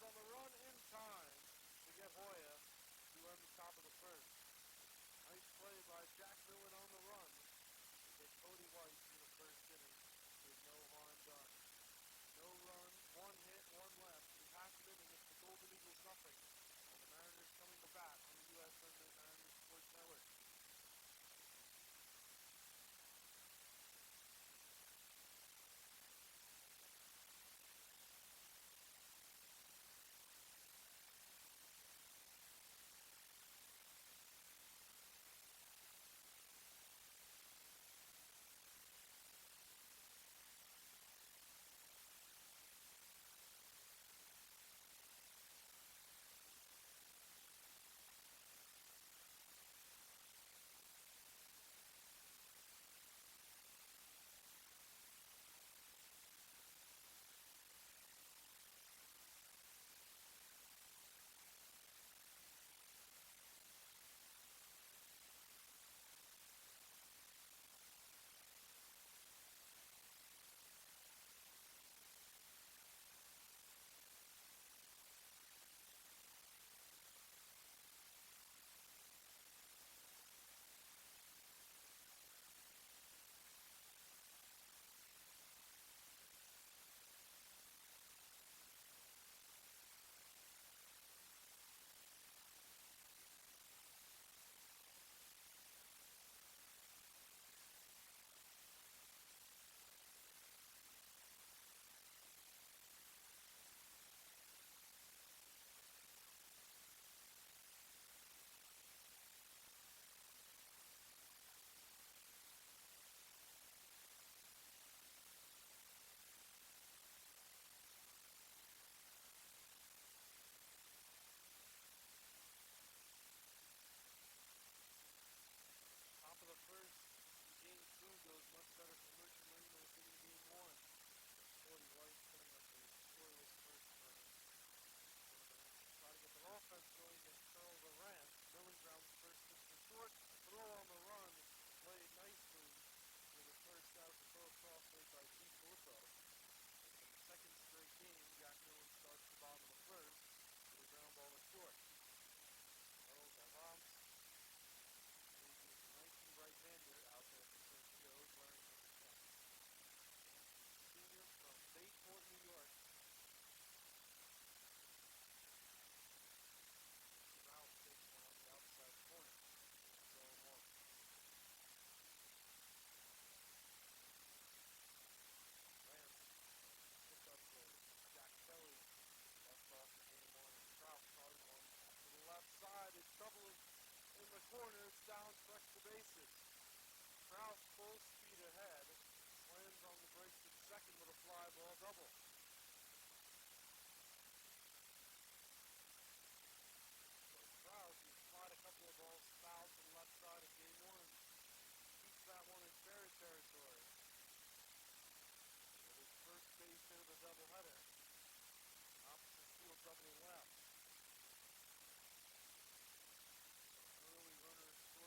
on the run in time to get Hoya to end the top of the first. Nice play by Jack Millen on the run to get Cody White through the first inning with no harm done. No run, one hit, one left. In half an inning, it's the Golden Eagles nothing. And the Mariners coming to bat on the USMMA Mariners Sports Network. Top of the first, game 2 goes much better for Merchant Marine than in game 1. Cody White putting up a scoreless first inning. Try to get the offense going against Charles Arant. Millen grounds first pitch for short. Throw on the run, played nicely with the first out. The throw across made by G. Filippo. In the second straight game, Jack Millen starts the bottom of the first with a ground ball to short. Charles Arant, the 19 right-hander out there for St. Joe's, wearing number 10. Senior from Bayport, New York. Ralph takes one on the outside corner. 0-1. Rams pick up with Jack Kelly. Left off in game 1. And Trout caught one to the left side. It's double in the corner. It's down, stretch the bases. Trout full speed ahead. Slams on the brakes at second with a fly ball double. Trout, who's flied a couple of balls foul to the left side of game 1, keeps that one in fair territory. With his first base hit of the doubleheader. Opposite field doubling left. Early runner scored.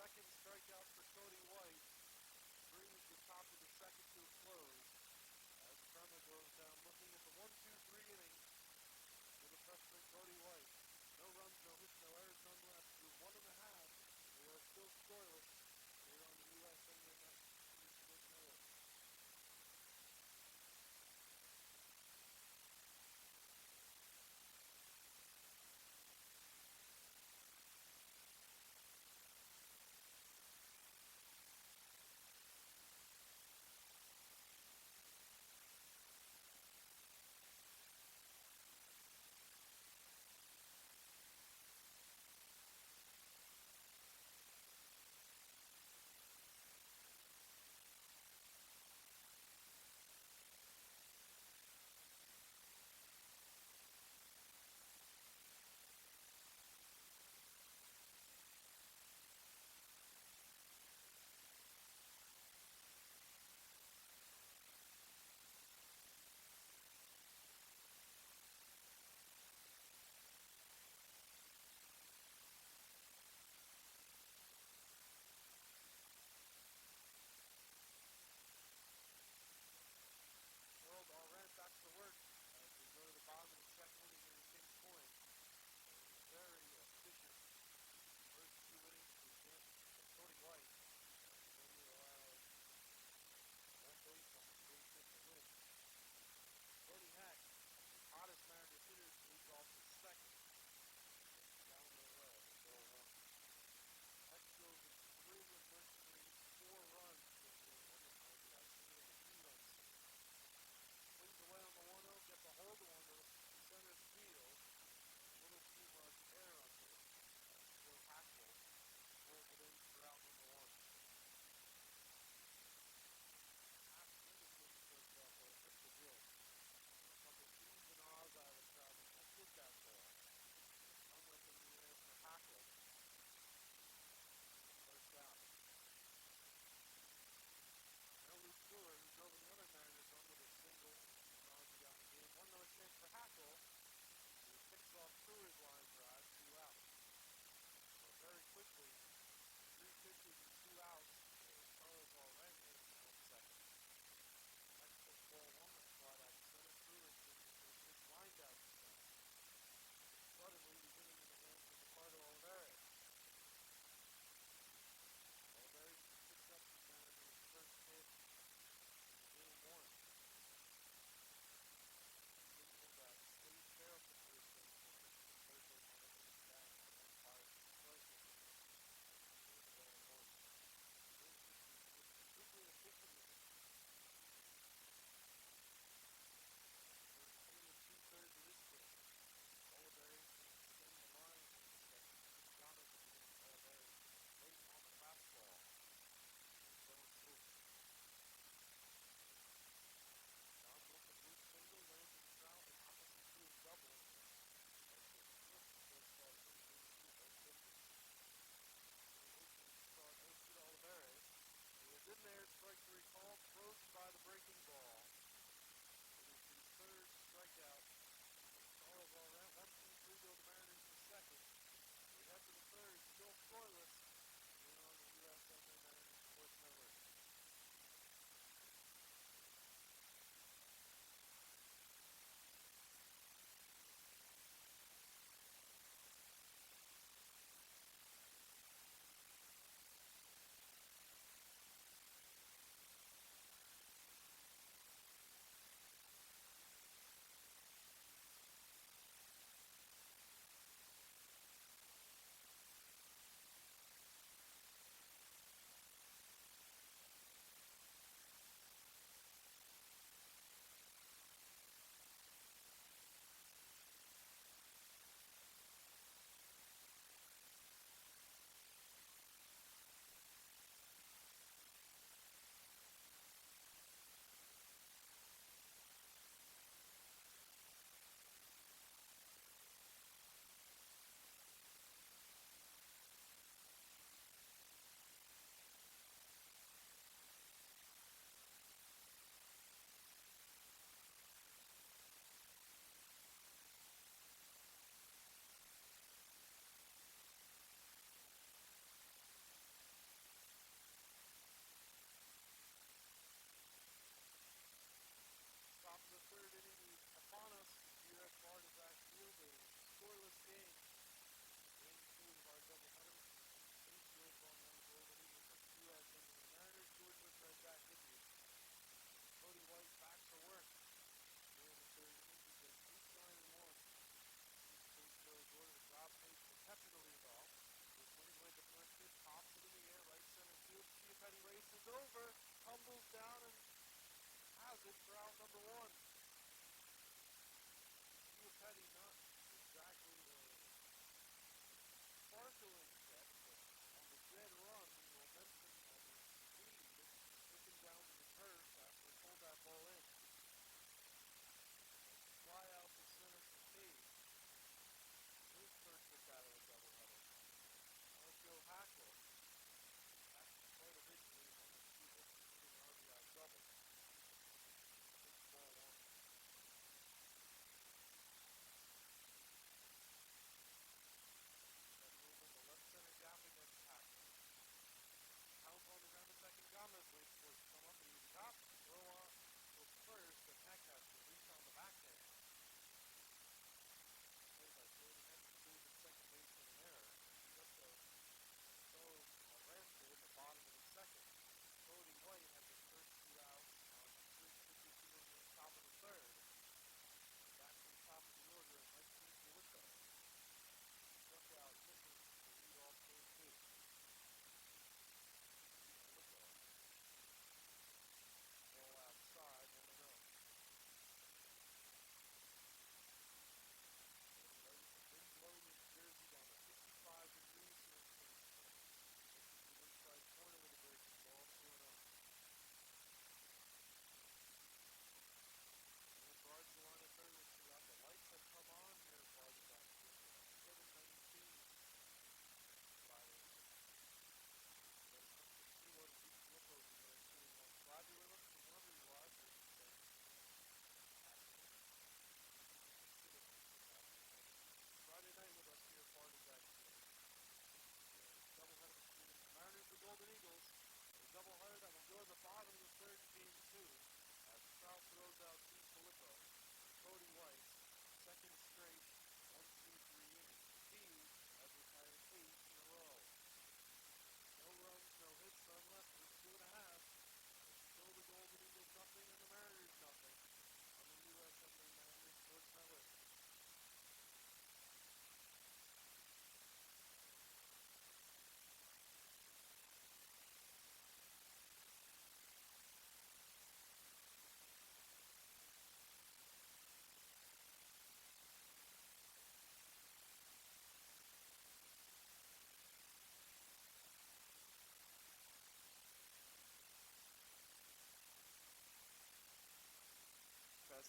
second strikeout for Cody White brings the top of the second to a close as Trema goes down looking at the 1-2-3 inning for the freshman Cody White. No runs, no hits, no errors nonetheless through 1.5. We are still scoreless here on the USMMA Massachusetts Sports Network.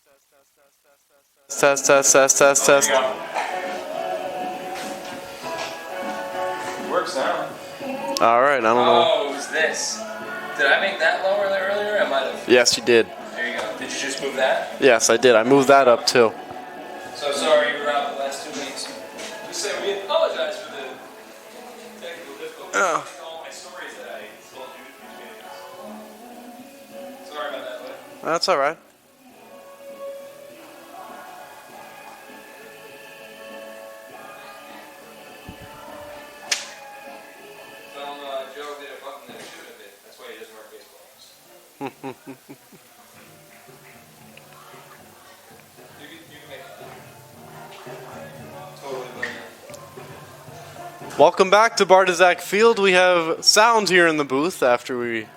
Test. Works now. All right, I don't know. Oh, it was this. Did I make that lower earlier? I might have. Yes, you did. There you go. Did you just move that? Yes, I did. I moved that up too. So sorry you were out the last 2 weeks. Just say we apologize for the technical difficulties. All my stories that I told you between meetings. Sorry about that, bud. That's all right. Joe did a button that he shouldn't have did. That's why he doesn't wear baseball games. You can make it. Totally brilliant. Welcome back to Bartizak Field. We have sound here in the booth after we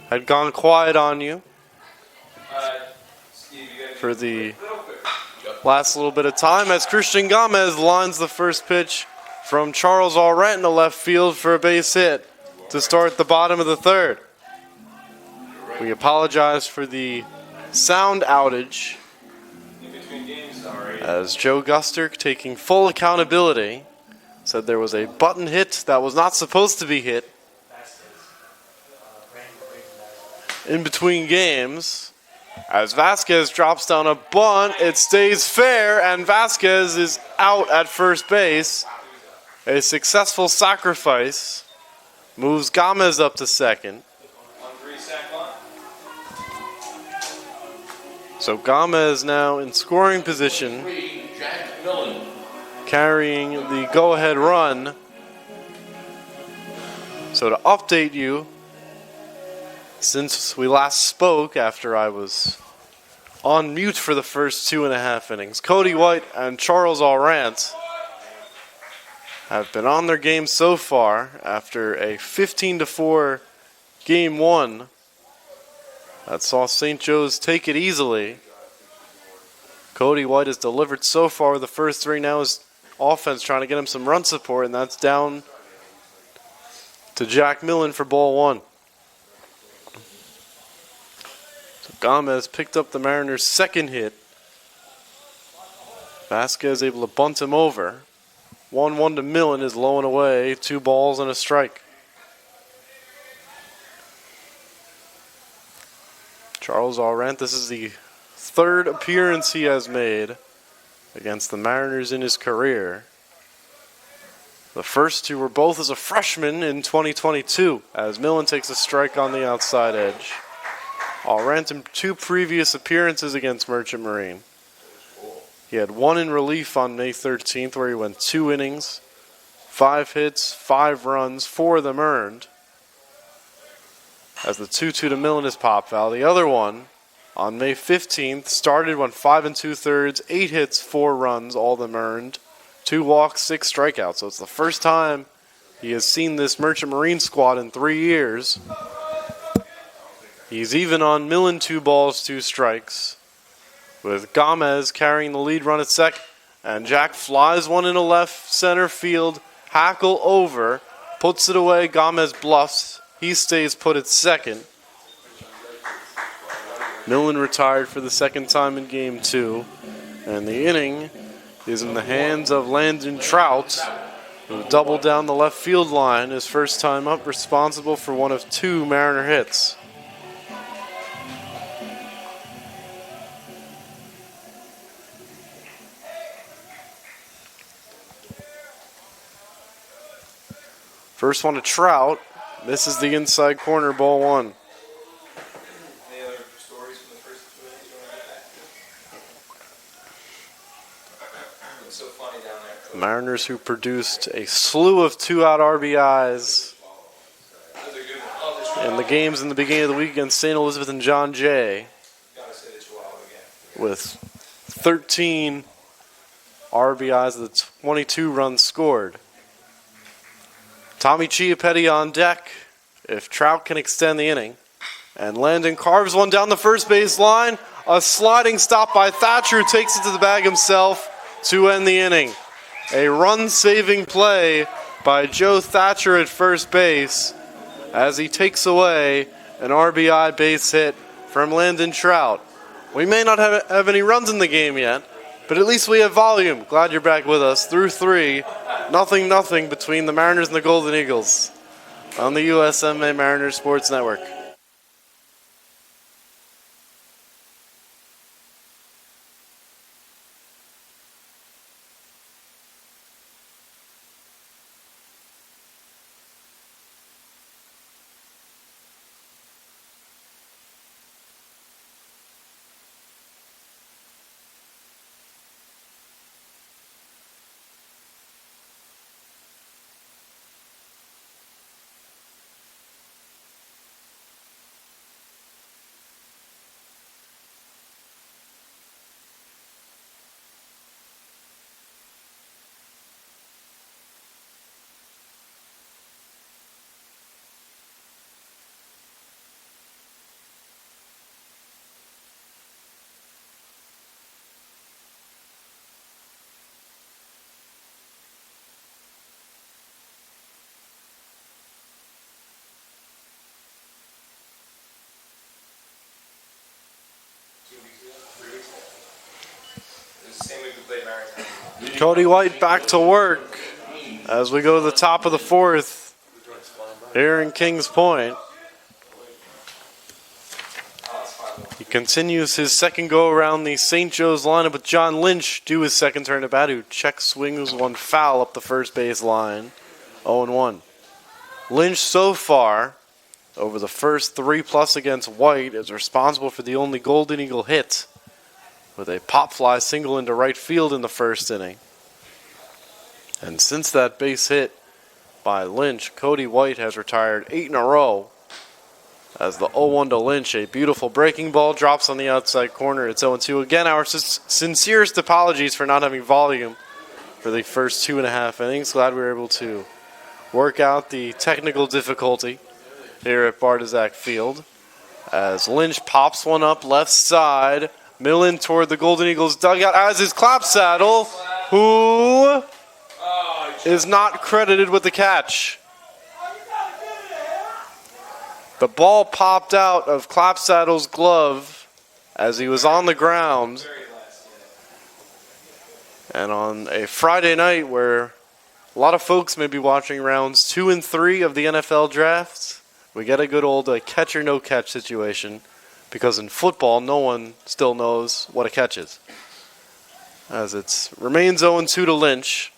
had gone quiet on you Steve, you gotta for the last little bit of time as Christian Gomez lines the first pitch from Charles Allrent to left field for a base hit to start the bottom of the third. We apologize for the sound outage in between games, sorry. as Joe Guster, taking full accountability, said there was a button hit that was not supposed to be hit in between games. As Vasquez drops down a bunt, it stays fair, and Vasquez is out at first base. A successful sacrifice moves Gomez up to second. 1-3 sack line. So Gomez now in scoring position, carrying the go-ahead run. So to update you, since we last spoke after I was on mute for the first 2.5 innings, Cody White and Charles Allrent have been on their game so far after a 15-4 game one that saw St. Joe's take it easily. Cody White has delivered so far. The first three now is offense trying to get him some run support, and that's down to Jack Millen for ball one. So Gomez picked up the Mariners' second hit. Vasquez able to bunt him over. 1-1 to Millen is low and away. 2 balls and a strike. Charles Allrent, this is the third appearance he has made against the Mariners in his career. The first two were both as a freshman in 2022, as Millen takes a strike on the outside edge. Allrent in 2 previous appearances against Merchant Marine. He had 1 in relief on May 13th, where he went 2 innings, 5 hits, 5 runs, 4 of them earned, as the 2-2 to Millen is pop foul. The other one, on May 15th, started, went 5 2/3, 8 hits, 4 runs, all of them earned, 2 walks, 6 strikeouts. So it's the first time he has seen this Merchant Marine squad in 3 years. He's even on Millen, 2 balls, 2 strikes, with Gomez carrying the lead run at second. And Jack flies one into left center field. Hackle over, puts it away. Gomez bluffs. He stays put at second. Millen retired for the second time in game 2. And the inning is in the hands of Landon Trout, who doubled down the left field line his first time up, responsible for one of 2 Mariner hits. First one to Trout. This is the inside corner, ball 1. Any other stories from the first 2 innings you want to get back to? Looks so funny down there. The Mariners, who produced a slew of 2-out RBIs in the games in the beginning of the week against St. Elizabeth and John Jay, with 13 RBIs of the 22 runs scored. Tommy Chiappetti on deck if Trout can extend the inning. And Landon carves one down the first base line. A sliding stop by Thatcher, who takes it to the bag himself to end the inning. A run-saving play by Joe Thatcher at first base as he takes away an RBI base hit from Landon Trout. We may not have any runs in the game yet, but at least we have volume. Glad you're back with us. Through 3, 0-0 between the Mariners and the Golden Eagles on the USMMA Mariners Sports Network. Cody White back to work as we go to the top of the 4th here in Kings Point. He continues his second go around the St. Joe's lineup with John Lynch do his second turn at bat, who check swings one foul up the first base line. 0-1. Lynch so far, over the first 3+ against White, is responsible for the only Golden Eagle hit, with a pop fly single into right field in the first inning. And since that base hit by Lynch, Cody White has retired 8 in a row. As the 0-1 to Lynch, a beautiful breaking ball drops on the outside corner. It's 0-2. Again, our sincerest apologies for not having volume for the first 2.5 innings. Glad we were able to work out the technical difficulty here at Bartizak Field. As Lynch pops one up left side, Millen toward the Golden Eagles dugout, as is Clapsaddle, who is not credited with the catch. The ball popped out of Clapsaddle's glove as he was on the ground. And on a Friday night where a lot of folks may be watching rounds 2 and 3 of the NFL draft, we get a good old catch or no catch situation, because in football no one still knows what a catch is. As it remains 0-2 to Lynch.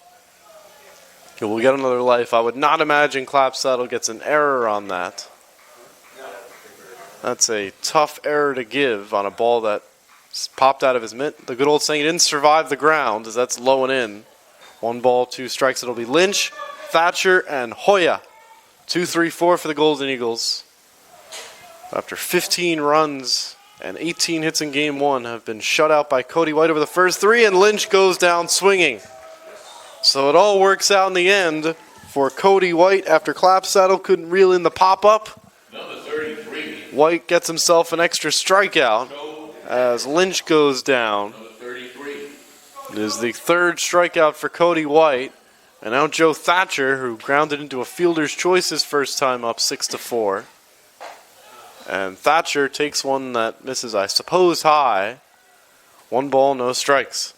He will get another life. I would not imagine Clapsaddle gets an error on that. That's a tough error to give on a ball that popped out of his mitt. The good old saying, he didn't survive the ground, as that's low and in. 1 ball, 2 strikes. It'll be Lynch, Thatcher, and Hoya. 2-3-4 for the Golden Eagles. After 15 runs and 18 hits in Game 1 have been shut out by Cody White over the first 3, and Lynch goes down swinging. So it all works out in the end for Cody White after Clapsaddle couldn't reel in the pop-up. Number 33. White gets himself an extra strikeout as Lynch goes down. Number 33. It is the 3rd strikeout for Cody White. And now Joe Thatcher, who grounded into a fielder's choice his first time up 6-4. And Thatcher takes one that misses, I suppose, high. 1 ball, no strikes.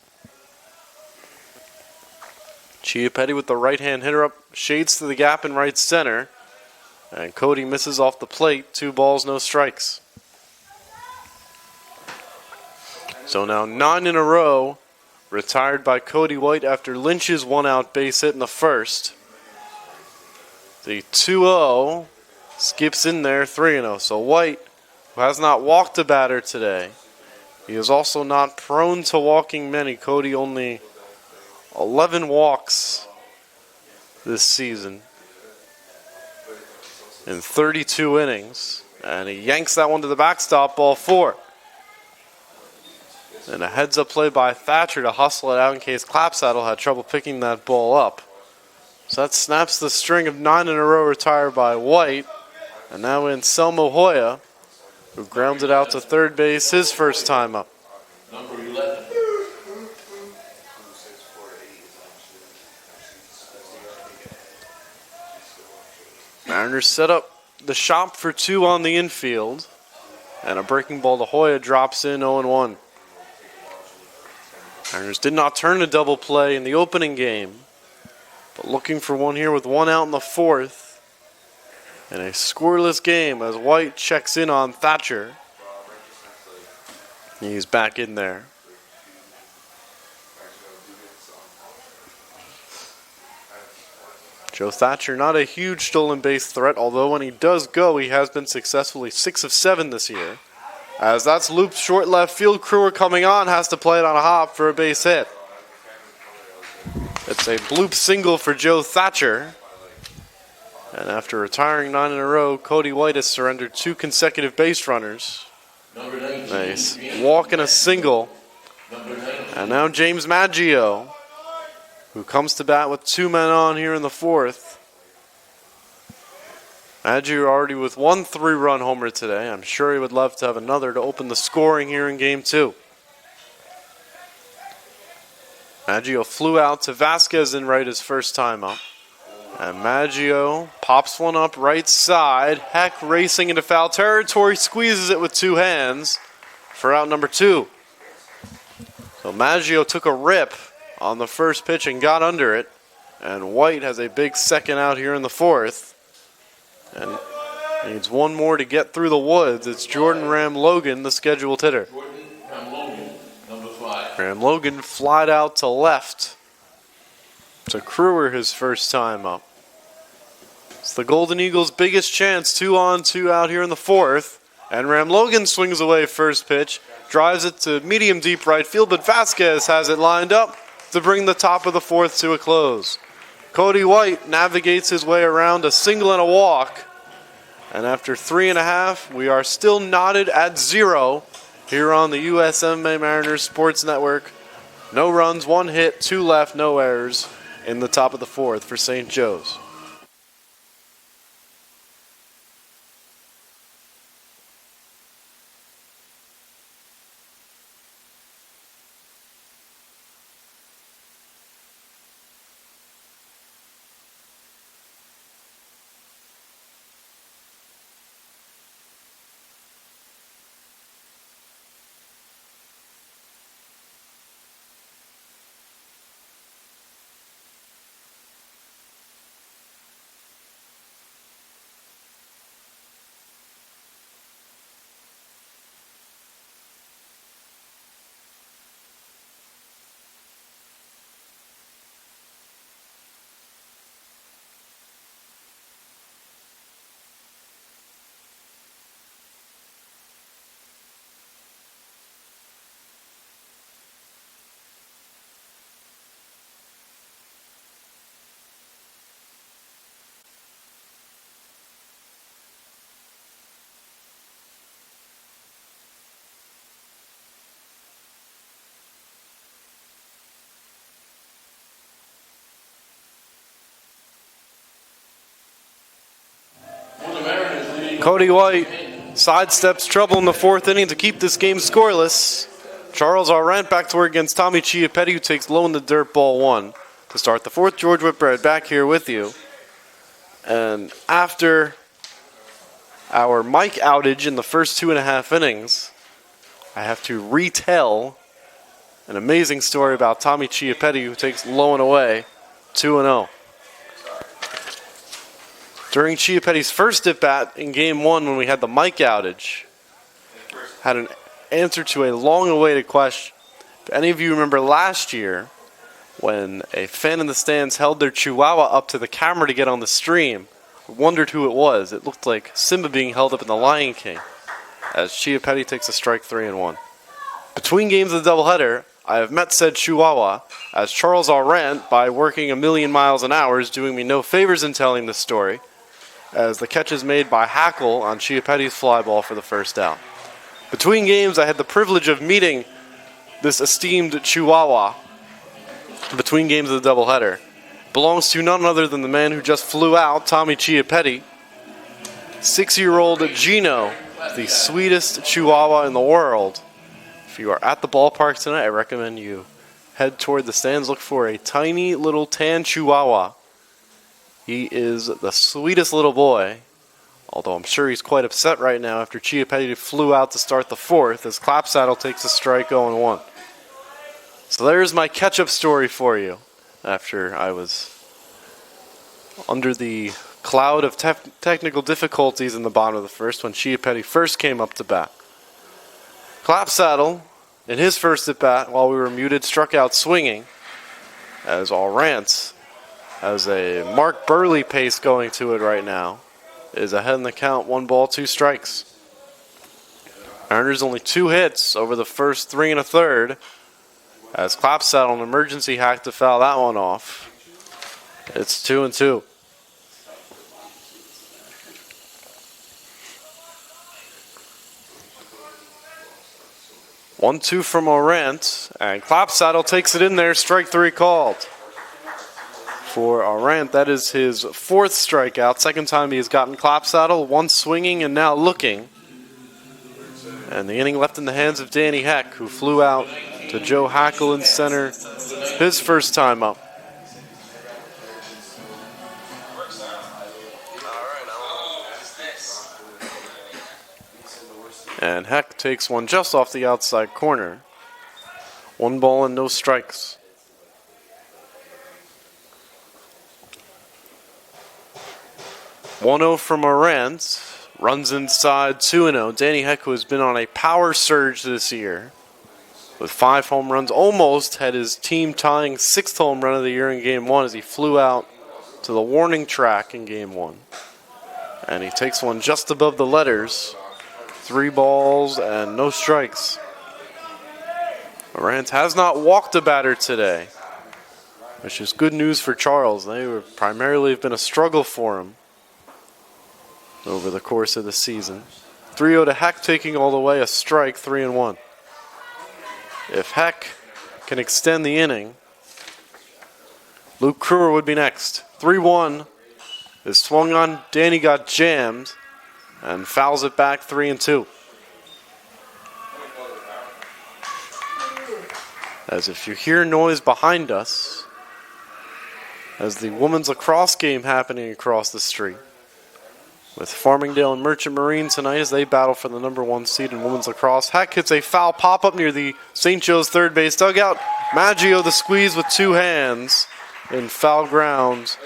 Chiappetti with the right-hand hitter up, shades to the gap in right center. And Cody misses off the plate, 2 balls, no strikes. So now 9 in a row, retired by Cody White after Lynch's 1-out base hit in the first. The 2-0 skips in there, 3-0. So White, who has not walked a batter today, he is also not prone to walking many. Cody only 11 walks this season in 32 innings. And he yanks that one to the backstop, ball 4. And a heads-up play by Thatcher to hustle it out in case Clapsaddle had trouble picking that ball up. So that snaps the string of 9 in a row retired by White. And now Anselmo Hoya, who grounded out to third base his first time up. Number 11. Mariners set up the shop for 2 on the infield And a breaking ball to Hoya drops in 0-1. Mariners did not turn a double play in the opening game, but looking for one here with one out in the fourth. And a scoreless game as White checks in on Thatcher. He's back in there. Joe Thatcher, not a huge stolen base threat, although when he does go, he has been successfully 6 of 7 this year. As that's looped short left field, Crewer coming on, has to play it on a hop for a base hit. It's a bloop single for Joe Thatcher. And after retiring 9 in a row, Cody White has surrendered 2 consecutive base runners. Nice walk and a single. And now James Maggio, who comes to bat with 2 men on here in the fourth. Maggio already with 1 3-run homer today. I'm sure he would love to have another to open the scoring here in game 2. Maggio flew out to Vasquez in right his first time up. And Maggio pops one up right side. Heck racing into foul territory, squeezes it with 2 hands for out number 2. So Maggio took a rip on the first pitch and got under it. And White has a big second out here in the fourth. And needs one more to get through the woods. It's Jordan Ram Logan, the scheduled hitter. Jordan Ram Logan, number 5. Ram Logan flied out to left. To Crewer his first time up. It's the Golden Eagles' biggest chance. 2-on-2 out here in the fourth. And Ram Logan swings away first pitch. Drives it to medium deep right field, but Vasquez has it lined up to bring the top of the fourth to a close. Cody White navigates his way around a single and a walk. And after 3.5, we are still knotted at 0 here on the USMMA Mariners Sports Network. No runs, 1 hit, 2 left, no errors in the top of the fourth for St. Joe's. Cody White sidesteps trouble in the fourth inning to keep this game scoreless. Charles Arendt back to work against Tommy Chiappetti, who takes low in the dirt, ball 1. To start the fourth, George Whitbread back here with you. And after our mic outage in the first 2.5 innings, I have to retell an amazing story about Tommy Chiappetti, who takes low and away 2-0. During Chiappetti's first at-bat in Game 1 when we had the mic outage, had an answer to a long-awaited question. If any of you remember last year when a fan in the stands held their chihuahua up to the camera to get on the stream, wondered who it was. It looked like Simba being held up in The Lion King as Chiappetti takes a strike 3-1. Between games of the doubleheader, I have met said chihuahua as Charles Arendt, by working 1,000,000 miles an hour, is doing me no favors in telling this story, as the catch is made by Hackle on Chiappetti's fly ball for the first out. Between games, I had the privilege of meeting this esteemed chihuahua between games of the doubleheader. Belongs to none other than the man who just flew out, Tommy Chiappetti. 6-year-old Gino, the sweetest chihuahua in the world. If you are at the ballpark tonight, I recommend you head toward the stands. Look for a tiny little tan chihuahua. He is the sweetest little boy, Although I'm sure he's quite upset right now after Chiappetti flew out to start the fourth as Clapsaddle takes a strike 0-1. So there's my catch-up story for you after I was under the cloud of technical difficulties in the bottom of the first when Chiappetti first came up to bat. Clapsaddle, in his first at-bat while we were muted, struck out swinging as Allrance has a Mark Burley pace going to it right now. Is ahead in the count, 1 ball, 2 strikes. Mariners only 2 hits over the first 3 1/3 as Clapsaddle an emergency hack to foul that one off. It's 2-2. 1-2 from Orant, and Clapsaddle takes it in there, strike 3 called. For Orant, that is his 4th strikeout, second time he has gotten Clapsaddle, once swinging and now looking. And the inning left in the hands of Danny Heck, who flew out to Joe Hackle in center his first time up. And Heck takes one just off the outside corner. 1 ball and no strikes. 1-0 from Orant. Runs inside 2-0. Danny Heck, who has been on a power surge this year with 5 home runs, almost had his team tying 6th home run of the year in Game 1 as he flew out to the warning track in Game 1. And he takes one just above the letters. 3 balls and no strikes. Orant has not walked a batter today, which is good news for Charles. They have primarily been a struggle for him over the course of the season. 3-0 to Heck, taking all the way, a strike, 3-1. If Heck can extend the inning, Luke Kruger would be next. 3-1 is swung on. Danny got jammed and fouls it back, 3-2. As if you hear noise behind us, as the women's lacrosse game happening across the street, with Farmingdale and Merchant Marine tonight as they battle for the number 1 seed in women's lacrosse. Heck hits a foul pop-up near the St. Joe's third base dugout. Maggio the squeeze with 2 hands in foul ground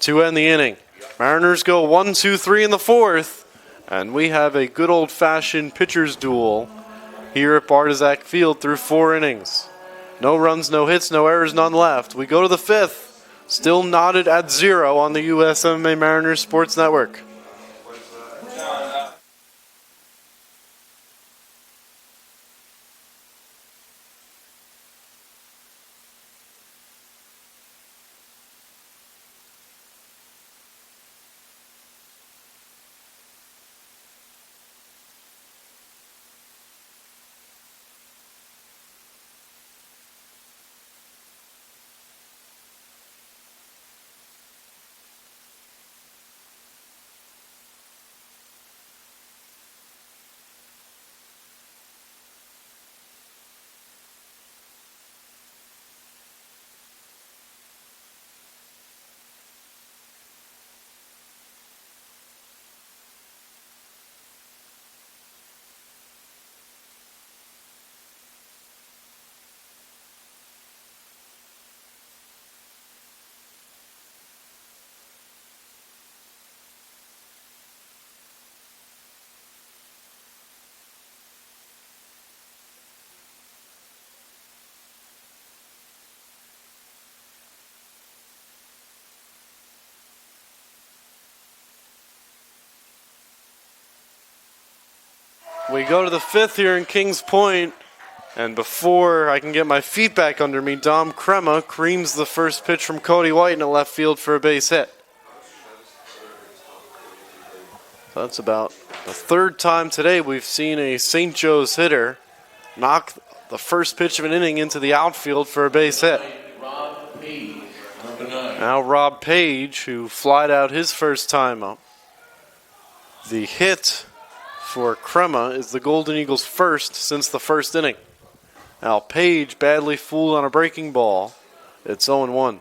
to end the inning. Mariners go 1-2-3 in the 4th, and we have a good old-fashioned pitcher's duel here at Bartizak Field through 4 innings. No runs, no hits, no errors, none left. We go to the 5th, still knotted at 0 on the USMMA Mariners Sports Network. We go to the 5th here in Kings Point, and before I can get my feet back under me, Dom Crema creams the first pitch from Cody White in the left field for a base hit. So that's about the 3rd time today we've seen a St. Joe's hitter knock the first pitch of an inning into the outfield for a base hit. Now Rob Page, who flied out his first time up. The hit for Crema is the Golden Eagles' first since the first inning. Now Page badly fooled on a breaking ball. It's 0-1.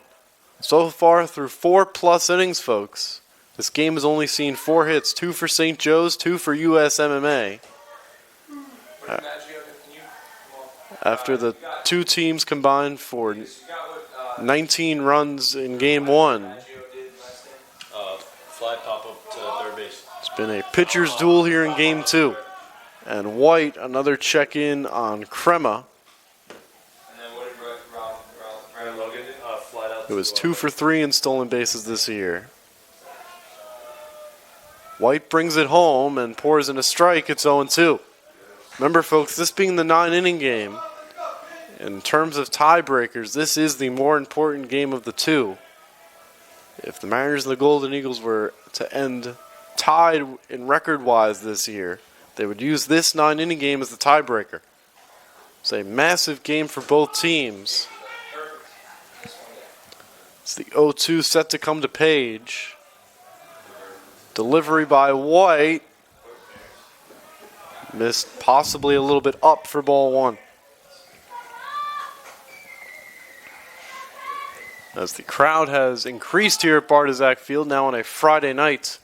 So far through 4+ innings, folks, This game has only seen 4 hits, 2 for St. Joe's, 2 for USMMA. After the two teams combined for 19 runs in game 1. Fly pop up to third base. It's been a pitcher's duel here in game 2. And White, another check-in on Crema. It was 2 for 3 in stolen bases this year. White brings it home and pours in a strike. It's 0-2. Remember, folks, this being the 9-inning game, in terms of tiebreakers, this is the more important game of the two. If the Mariners and the Golden Eagles were to end tied in record-wise this year, they would use this 9-inning game as the tiebreaker. It's a massive game for both teams. It's the 0-2 set to come to Page. Delivery by White. Missed possibly a little bit up for ball 1. As the crowd has increased here at Bartizak Field now on a Friday night,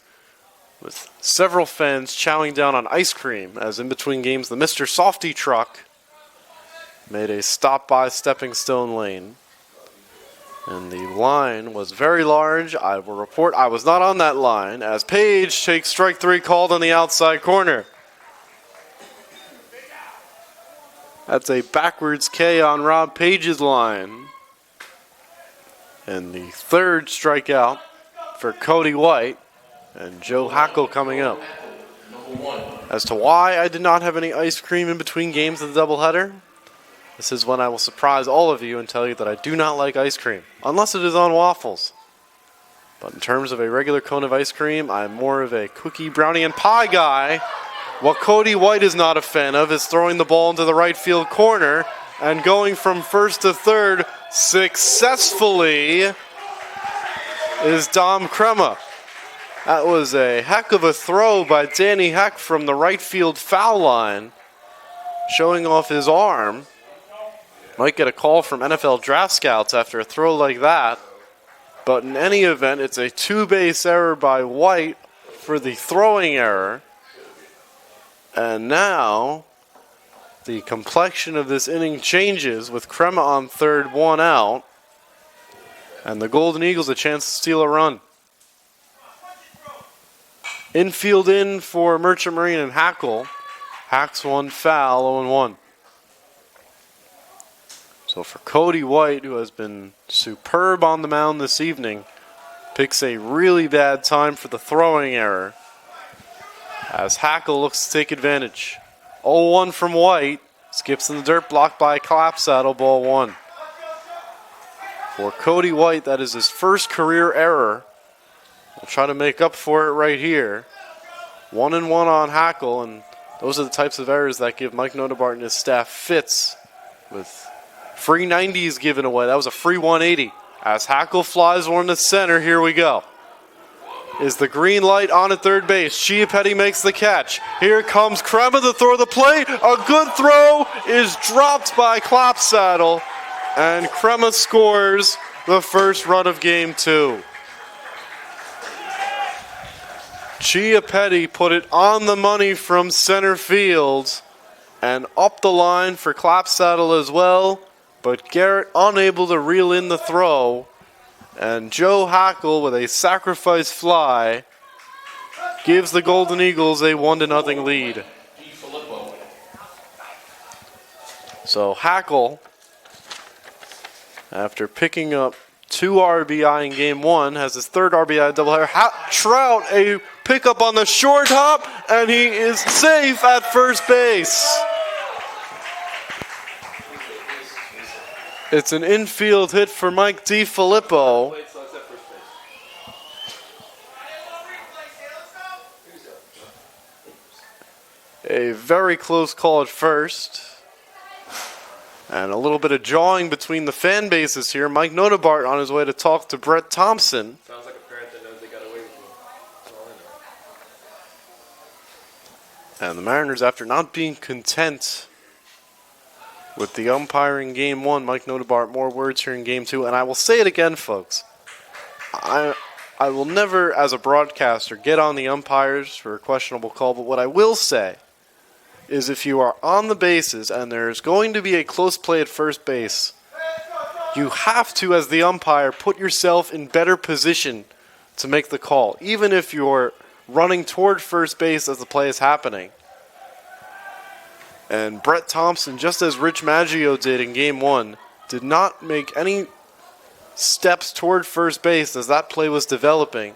with several fans chowing down on ice cream, as in between games the Mr. Softy truck made a stop by Stepping Stone Lane. And the line was very large. I will report I was not on that line, as Page takes strike 3 called on the outside corner. That's a backwards K on Rob Page's line. And the third strikeout for Cody White, and Joe Hackle coming up. As to why I did not have any ice cream in between games of the doubleheader, this is when I will surprise all of you and tell you that I do not like ice cream, unless it is on waffles. But in terms of a regular cone of ice cream, I'm more of a cookie, brownie, and pie guy. What Cody White is not a fan of is throwing the ball into the right field corner and going from first to third successfully is Dom Crema. That was a heck of a throw by Danny Heck from the right field foul line, showing off his arm. Might get a call from NFL draft scouts after a throw like that. But in any event, it's a 2-base error by White for the throwing error. And now the complexion of this inning changes with Crema on third, 1 out. And the Golden Eagles a chance to steal a run. Infield in for Merchant Marine and Hackle. Hacks 1 foul, 0-1. So for Cody White, who has been superb on the mound this evening, picks a really bad time for the throwing error, as Hackle looks to take advantage. 0-1 from White. Skips in the dirt, blocked by Clapsaddle, ball 1. For Cody White, that is his first career error. We'll try to make up for it right here. 1-1 on Hackle, and those are the types of errors that give Mike Notebart and his staff fits, with free 90s given away. That was a free 180. As Hackle flies one to center, here we go. Is the green light on at third base. Chiappetti makes the catch. Here comes Crema to throw the plate. A good throw is dropped by Clapsaddle, and Crema scores the first run of game 2. Chiappetti put it on the money from center field and up the line for Clapsaddle as well, but Garrett unable to reel in the throw. And Joe Hackle, with a sacrifice fly, gives the Golden Eagles a 1-0 lead. So Hackle, after picking up 2 RBI in game 1, has his third RBI doubleheader. Trout, a pickup on the short hop, and he is safe at first base. It's an infield hit for Mike DiFilippo. A very close call at first. And a little bit of jawing between the fan bases here. Mike Notebart on his way to talk to Brett Thompson. Sounds like a parent that knows they got away with me. That's all I know. And the Mariners, after not being content with the umpiring game 1, Mike Notebart, more words here in game 2. And I will say it again, folks. I I will never, as a broadcaster, get on the umpires for a questionable call, but what I will say is if you are on the bases and there's going to be a close play at first base, you have to, as the umpire, put yourself in better position to make the call, even if you're running toward first base as the play is happening. And Brett Thompson, just as Rich Maggio did in Game 1, did not make any steps toward first base as that play was developing.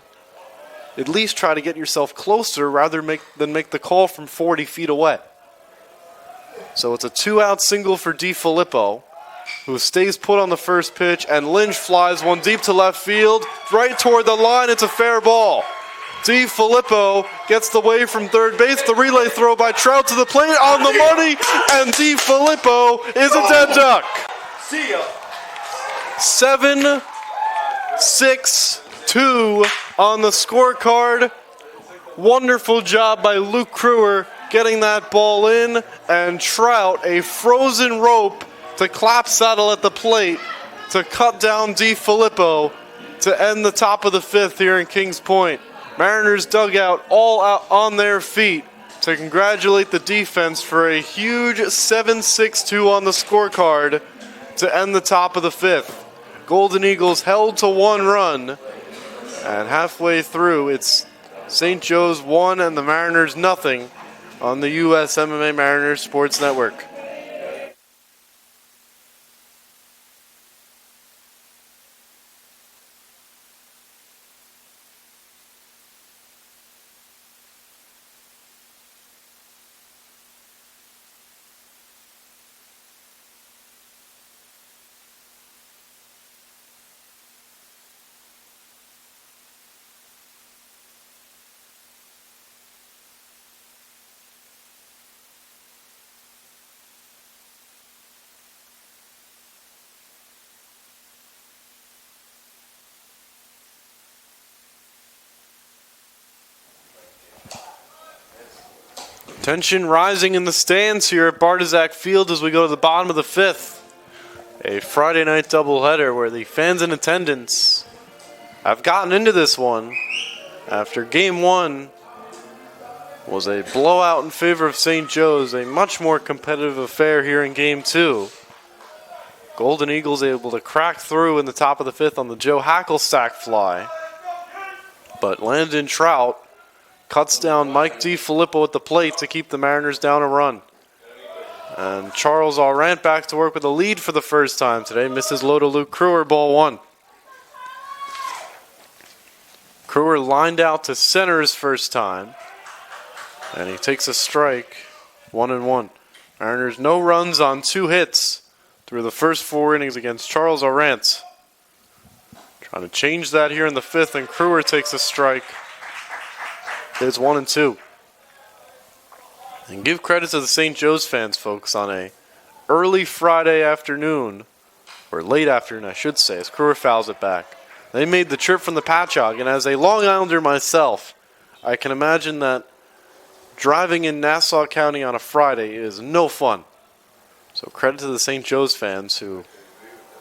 At least try to get yourself closer rather than make the call from 40 feet away. So it's a 2-out single for DiFilippo, who stays put on the first pitch, and Lynch flies one deep to left field, right toward the line. It's a fair ball. DiFilippo gets the wave from third base. The relay throw by Trout to the plate on the money, and DiFilippo is a dead duck. See ya. 7-6-2 on the scorecard. Wonderful job by Luke Crewer getting that ball in, and Trout, a frozen rope to clap saddle at the plate to cut down DiFilippo to end the top of the fifth here in Kings Point. Mariners dugout all out on their feet to congratulate the defense for a huge 7-6-2 on the scorecard to end the top of the fifth. Golden Eagles held to 1 run, and halfway through it's St. Joe's 1 and the Mariners nothing on the USMMA Mariners Sports Network. Tension rising in the stands here at Bartizak Field as we go to the bottom of the fifth. A Friday night doubleheader where the fans in attendance have gotten into this one after Game 1 was a blowout in favor of St. Joe's, a much more competitive affair here in Game 2. Golden Eagles able to crack through in the top of the fifth on the Joe Hackelsack fly. But Landon Trout cuts down Mike DiFilippo at the plate to keep the Mariners down a run. And Charles Aurant back to work with a lead for the first time today. Misses low to Luke Crewer, ball 1. Crewer lined out to center his first time. And he takes a strike, 1-1. Mariners no runs on 2 hits through the first 4 innings against Charles Aurant. Trying to change that here in the fifth, and Crewer takes a strike. It's 1-2. And give credit to the St. Joe's fans, folks, on a early Friday afternoon, or late afternoon, I should say, as Crewer fouls it back. They made the trip from the Patchogue, and as a Long Islander myself, I can imagine that driving in Nassau County on a Friday is no fun. So credit to the St. Joe's fans who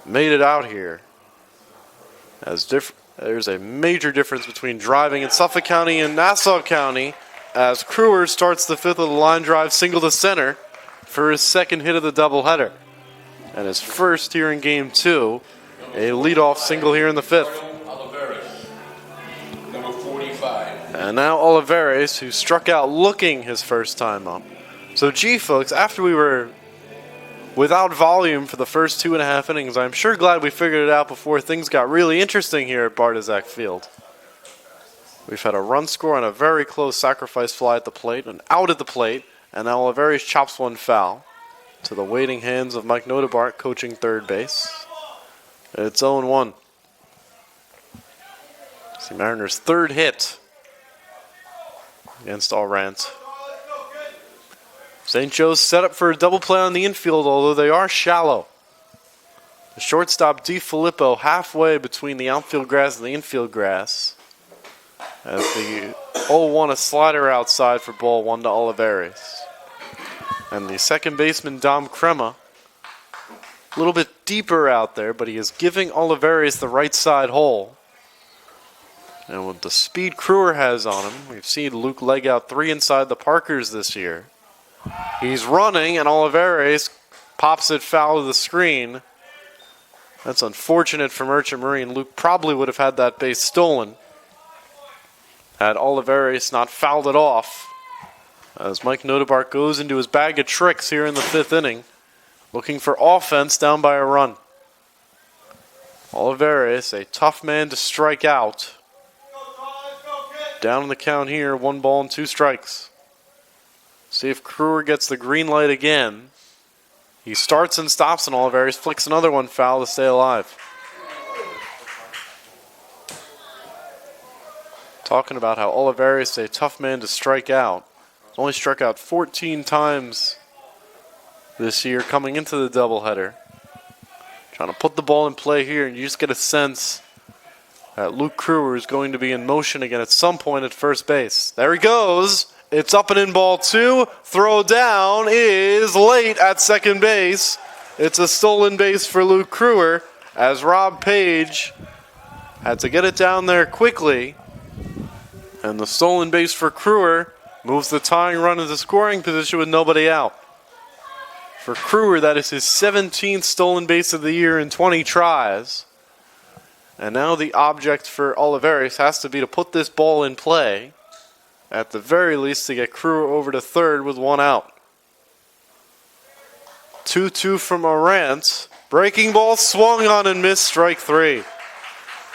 made it out here. There's a major difference between driving in Suffolk County and Nassau County as Crewer starts the fifth with a line drive single to center for his second hit of the doubleheader. And his first here in Game 2, a leadoff single here in the fifth. Olivares, number 45. And now Olivares, who struck out looking his first time up. So gee, folks, after we were without volume for the first 2.5 innings, I'm sure glad we figured it out before things got really interesting here at Bartizak Field. We've had a run score on a very close sacrifice fly at the plate, and out at the plate, and now Olivares chops one foul to the waiting hands of Mike Nodebart coaching third base. It's 0-1. It's the Mariners' third hit against Aurant. St. Joe's set up for a double play on the infield, although they are shallow. The shortstop DiFilippo halfway between the outfield grass and the infield grass. As the 0-1, a slider outside for ball 1 to Olivares. And the second baseman, Dom Crema, a little bit deeper out there, but he is giving Olivares the right side hole. And with the speed Kruger has on him, we've seen Luke leg out 3 inside the Parkers this year. He's running, and Olivares pops it foul of the screen. That's unfortunate for Merchant Marine. Luke probably would have had that base stolen had Olivares not fouled it off. As Mike Notebaert goes into his bag of tricks here in the 5th inning, looking for offense down by a run. Olivares, a tough man to strike out. Down in the count here, 1 ball and 2 strikes. See if Kruger gets the green light again. He starts and stops, and Olivares flicks another one foul to stay alive. Talking about how Olivares is a tough man to strike out. He's only struck out 14 times this year coming into the doubleheader. Trying to put the ball in play here, and you just get a sense that Luke Kruger is going to be in motion again at some point at first base. There he goes. It's up and in ball 2. Throw down is late at second base. It's a stolen base for Luke Kruger as Rob Page had to get it down there quickly. And the stolen base for Kruger moves the tying run into scoring position with nobody out. For Kruger, that is his 17th stolen base of the year in 20 tries. And now the object for Olivares has to be to put this ball in play, at the very least to get Kruger over to third with 1 out. 2-2 from Arant. Breaking ball swung on and missed, strike 3.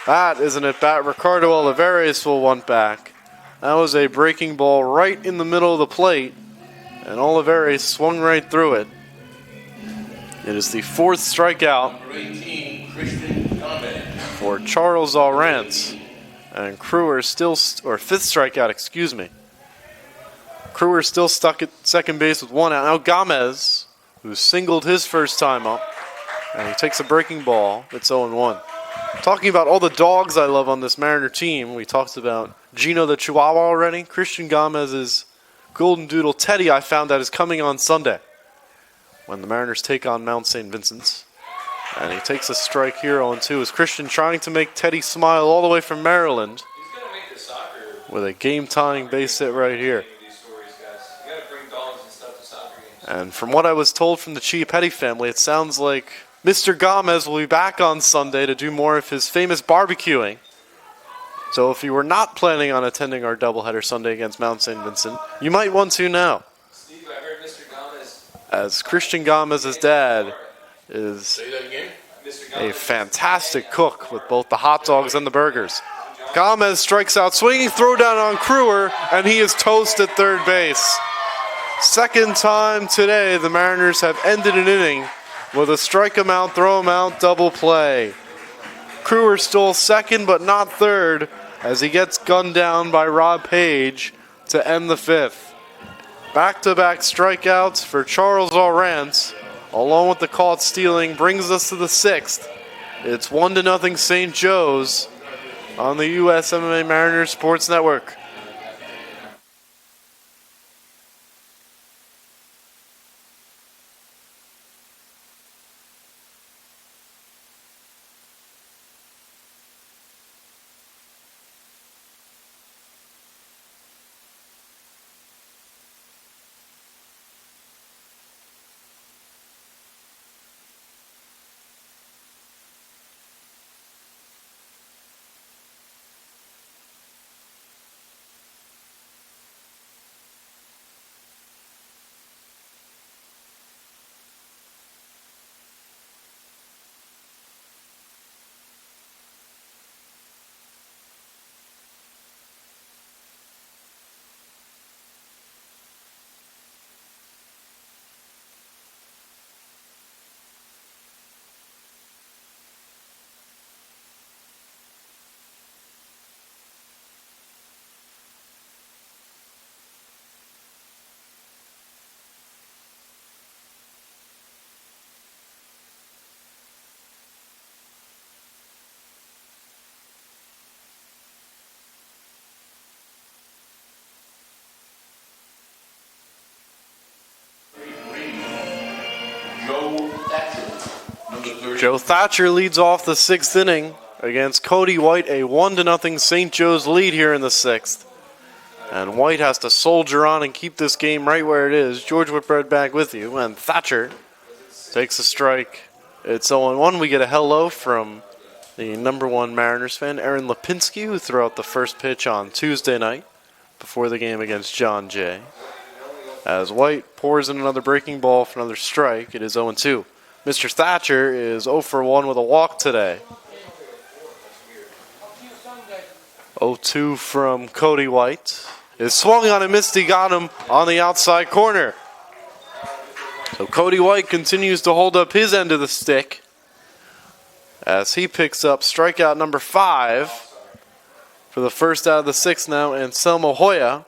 That is an at-bat Ricardo Olivares will want back. That was a breaking ball right in the middle of the plate, and Olivares swung right through it. It is the 4th strikeout for Charles Arant. And Kruger still, or 5th strikeout, excuse me. Kruger still stuck at second base with 1 out. Now Gomez, who singled his first time up, and he takes a breaking ball. It's 0-1. Talking about all the dogs I love on this Mariner team, we talked about Gino the Chihuahua already. Christian Gomez's Golden Doodle Teddy I found out is coming on Sunday when the Mariners take on Mount St. Vincent's. And he takes a strike here 0-2 as Christian trying to make Teddy smile all the way from Maryland with a game-tying base hit right here. And from what I was told from the Chiappetti family, it sounds like Mr. Gomez will be back on Sunday to do more of his famous barbecuing. So if you were not planning on attending our doubleheader Sunday against Mount St. Vincent, you might want to now. Steve, I heard Mr. Gomez. As Christian Gomez's dad is a fantastic cook with both the hot dogs and the burgers. Gomez strikes out, swinging throw down on Kruger, and he is toast at third base. Second time today the Mariners have ended an inning with a strike him out, throw him out, double play. Kruger stole second but not third as he gets gunned down by Rob Page to end the 5th. Back-to-back strikeouts for Charles Arant, along with the caught stealing, brings us to the 6th. It's 1-0 St. Joe's on the USMMA Mariners Sports Network. Joe Thatcher leads off the 6th inning against Cody White, a 1-0 St. Joe's lead here in the 6th. And White has to soldier on and keep this game right where it is. George Whitbread back with you, and Thatcher takes a strike. It's 0-1. We get a hello from the #1 Mariners fan, Aaron Lipinski, who threw out the first pitch on Tuesday night before the game against John Jay. As White pours in another breaking ball for another strike, it is 0-2. Mr. Thatcher is 0 for 1 with a walk today. 0-2 from Cody White. Is swung on and missed. He got him on the outside corner. So Cody White continues to hold up his end of the stick as he picks up strikeout number 5 for the first out of the 6th now. Anselmo Hoya,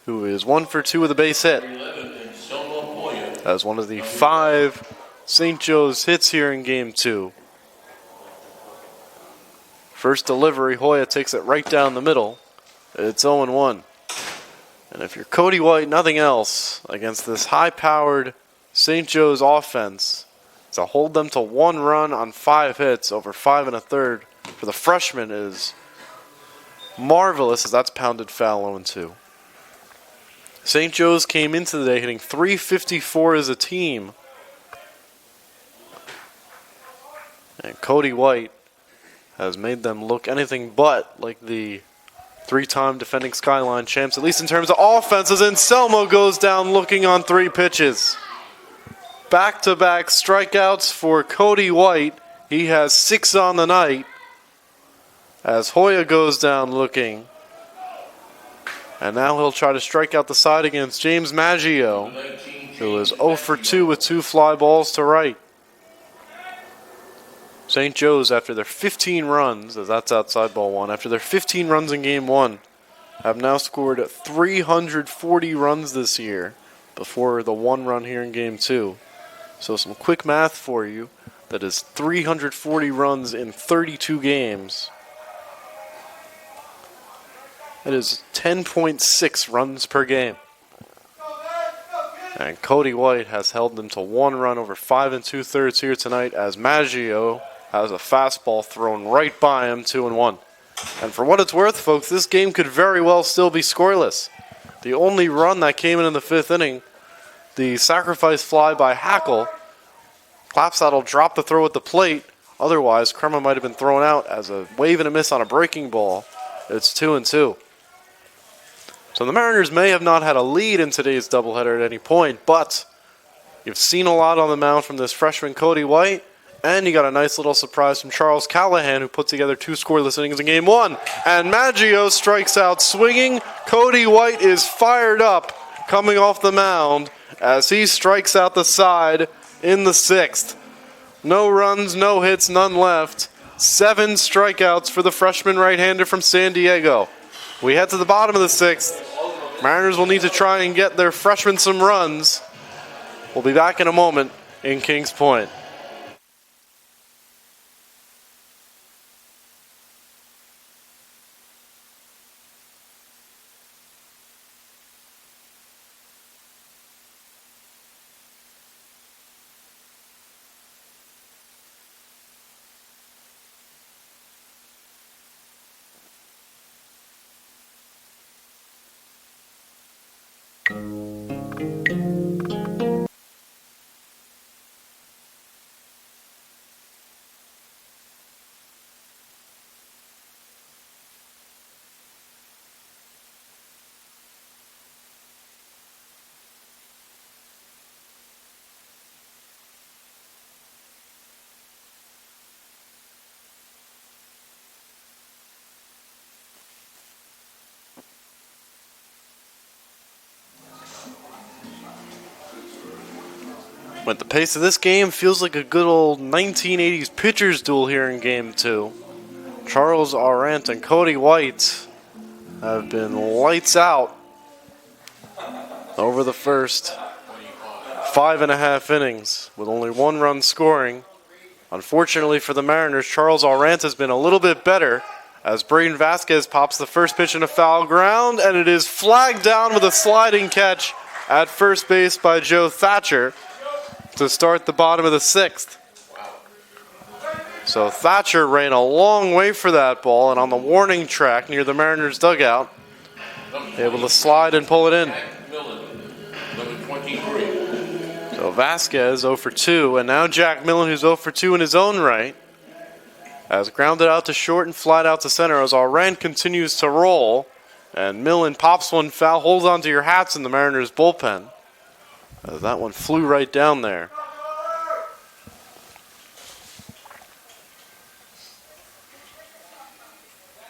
who is 1 for 2 with a base hit, as one of the 5 St. Joe's hits here in Game 2. First delivery, Hoya takes it right down the middle. It's 0-1. And if you're Cody White, nothing else against this high-powered St. Joe's offense to hold them to 1 run on 5 hits over 5 1/3 for the freshman is marvelous, as that's pounded foul 0-2. St. Joe's came into the day hitting .354 as a team. And Cody White has made them look anything but like the 3-time defending Skyline champs, at least in terms of offenses. And Anselmo goes down looking on 3 pitches. Back-to-back strikeouts for Cody White. He has 6 on the night as Hoya goes down looking. And now he'll try to strike out the side against James Maggio, who is 0 for 2 with 2 fly balls to right. St. Joe's, after their 15 runs, as that's outside ball 1, after their 15 runs in Game 1, have now scored 340 runs this year before the 1 run here in Game 2. So some quick math for you. That is 340 runs in 32 games. That is 10.6 runs per game. And Cody White has held them to 1 run over 5 2/3 here tonight, as Maggio has a fastball thrown right by him, 2-1. And for what it's worth, folks, this game could very well still be scoreless. The only run that came in the 5th inning, the sacrifice fly by Hackle, Clapsaddle dropped the throw at the plate. Otherwise, Crema might have been thrown out as a wave and a miss on a breaking ball. It's 2-2. So the Mariners may have not had a lead in today's doubleheader at any point, but you've seen a lot on the mound from this freshman Cody White, and you got a nice little surprise from Charles Callahan, who put together 2 scoreless innings in Game 1. And Maggio strikes out swinging. Cody White is fired up coming off the mound as he strikes out the side in the 6th. No runs, no hits, none left. 7 strikeouts for the freshman right-hander from San Diego. We head to the bottom of the 6th. Mariners will need to try and get their freshman some runs. We'll be back in a moment in Kings Point. But the pace of this game feels like a good old 1980s pitchers duel here in Game 2. Charles Arendt and Cody White have been lights out over the first 5.5 innings with only 1 run scoring. Unfortunately for the Mariners, Charles Arendt has been a little bit better as Braden Vasquez pops the first pitch in a foul ground, and it is flagged down with a sliding catch at first base by Joe Thatcher to start the bottom of the 6th. So Thatcher ran a long way for that ball, and on the warning track near the Mariners dugout, able to slide and pull it in. Number 23. So Vasquez 0 for 2, and now Jack Millen, who's 0 for 2 in his own right, has grounded out to short and flied out to center as Arant continues to roll, and Millen pops one foul. Hold on to your hats in the Mariners bullpen, as that one flew right down there.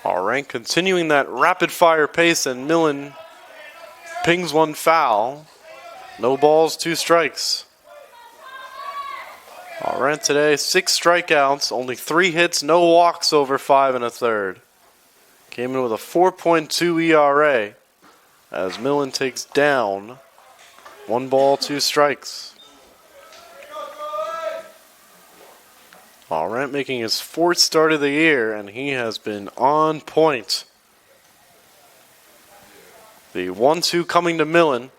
Arant continuing that rapid-fire pace, and Millen pings one foul. No balls, 2 strikes. Arant today, 6 strikeouts, only 3 hits, no walks over 5 1/3. Came in with a 4.2 ERA as Millen takes down 1 ball, 2 strikes. Arant making his 4th start of the year, and he has been on point. The 1-2 coming to Millen.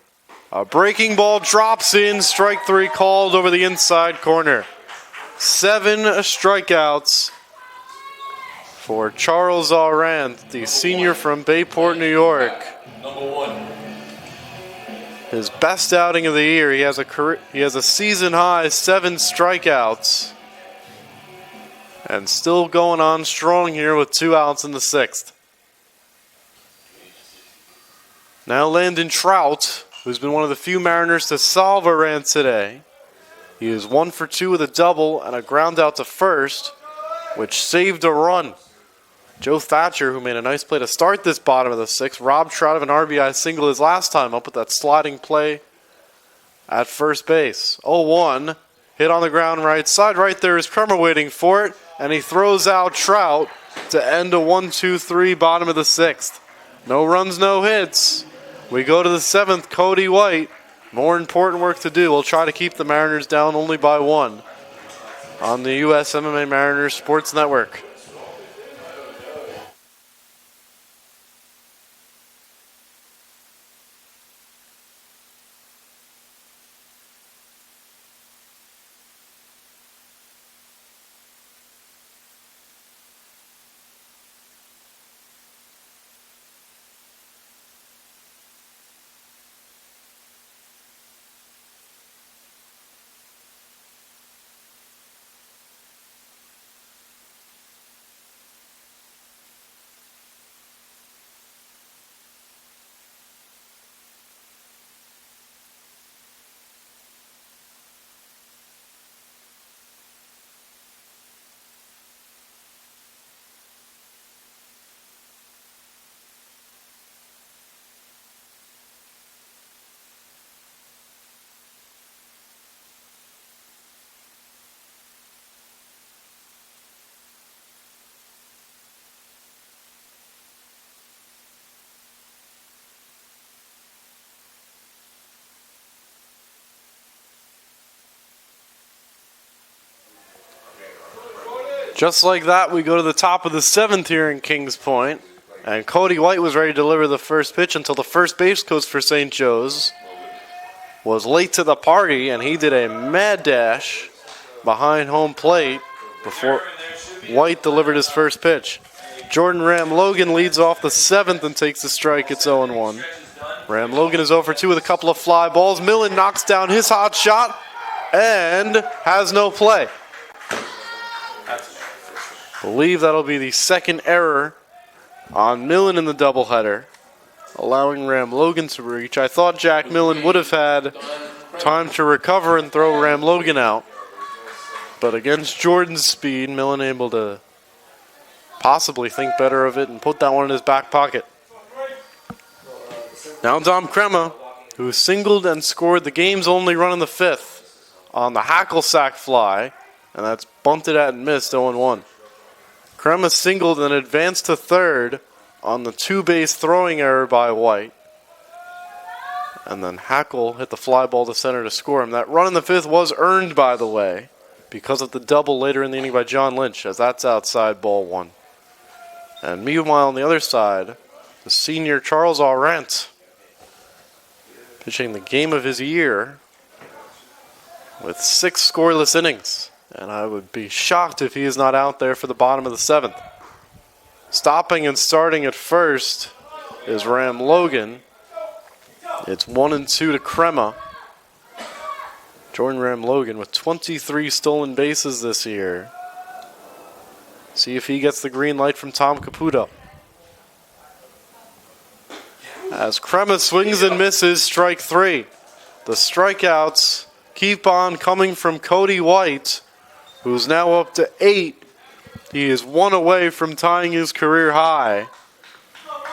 A breaking ball drops in, strike 3 called over the inside corner. 7 strikeouts for Charles Arant, the senior from Bayport, New York. Number 1. His best outing of the year. He has a season high 7 strikeouts. And still going on strong here with 2 outs in the 6th. Now Landon Trout, who's been one of the few Mariners to solve Arant today. He is 1 for 2 with a double and a ground out to first, which saved a run. Joe Thatcher, who made a nice play to start this bottom of the 6th, robbed Trout of an RBI single his last time up with that sliding play at first base. 0-1, hit on the ground right side. Right there is Kremer waiting for it, and he throws out Trout to end a 1-2-3 bottom of the 6th. No runs, no hits. We go to the 7th, Cody White. More important work to do. We'll try to keep the Mariners down only by 1 on the USMMA Mariners Sports Network. Just like that, we go to the top of the 7th here in Kings Point. And Cody White was ready to deliver the first pitch until the first base coach for St. Joe's was late to the party, and he did a mad dash behind home plate before White delivered his first pitch. Jordan Ram Logan leads off the 7th and takes the strike. It's 0-1. Ram Logan is 0 for 2 with a couple of fly balls. Millen knocks down his hot shot and has no play. Believe that'll be the second error on Millen in the doubleheader, allowing Ram Logan to reach. I thought Jack Millen would have had time to recover and throw Ram Logan out, but against Jordan's speed, Millen able to possibly think better of it and put that one in his back pocket. Now Dom Kremer, who singled and scored the game's only run in the 5th on the hackle sack fly, and that's bunted at and missed 0-1. Kremer singled and advanced to third on the 2-base throwing error by White. And then Hackle hit the fly ball to center to score him. That run in the 5th was earned, by the way, because of the double later in the inning by John Lynch, as that's outside ball 1. And meanwhile, on the other side, the senior Charles Arant pitching the game of his year with 6 scoreless innings And I would be shocked if he is not out there for the bottom of the 7th. Stopping and starting at first is Ram Logan. It's 1-2 to Crema. Jordan Ram Logan with 23 stolen bases this year. See if he gets the green light from Tom Caputo. As Crema swings and misses, strike 3. The strikeouts keep on coming from Cody White, who's now up to 8. He is 1 away from tying his career high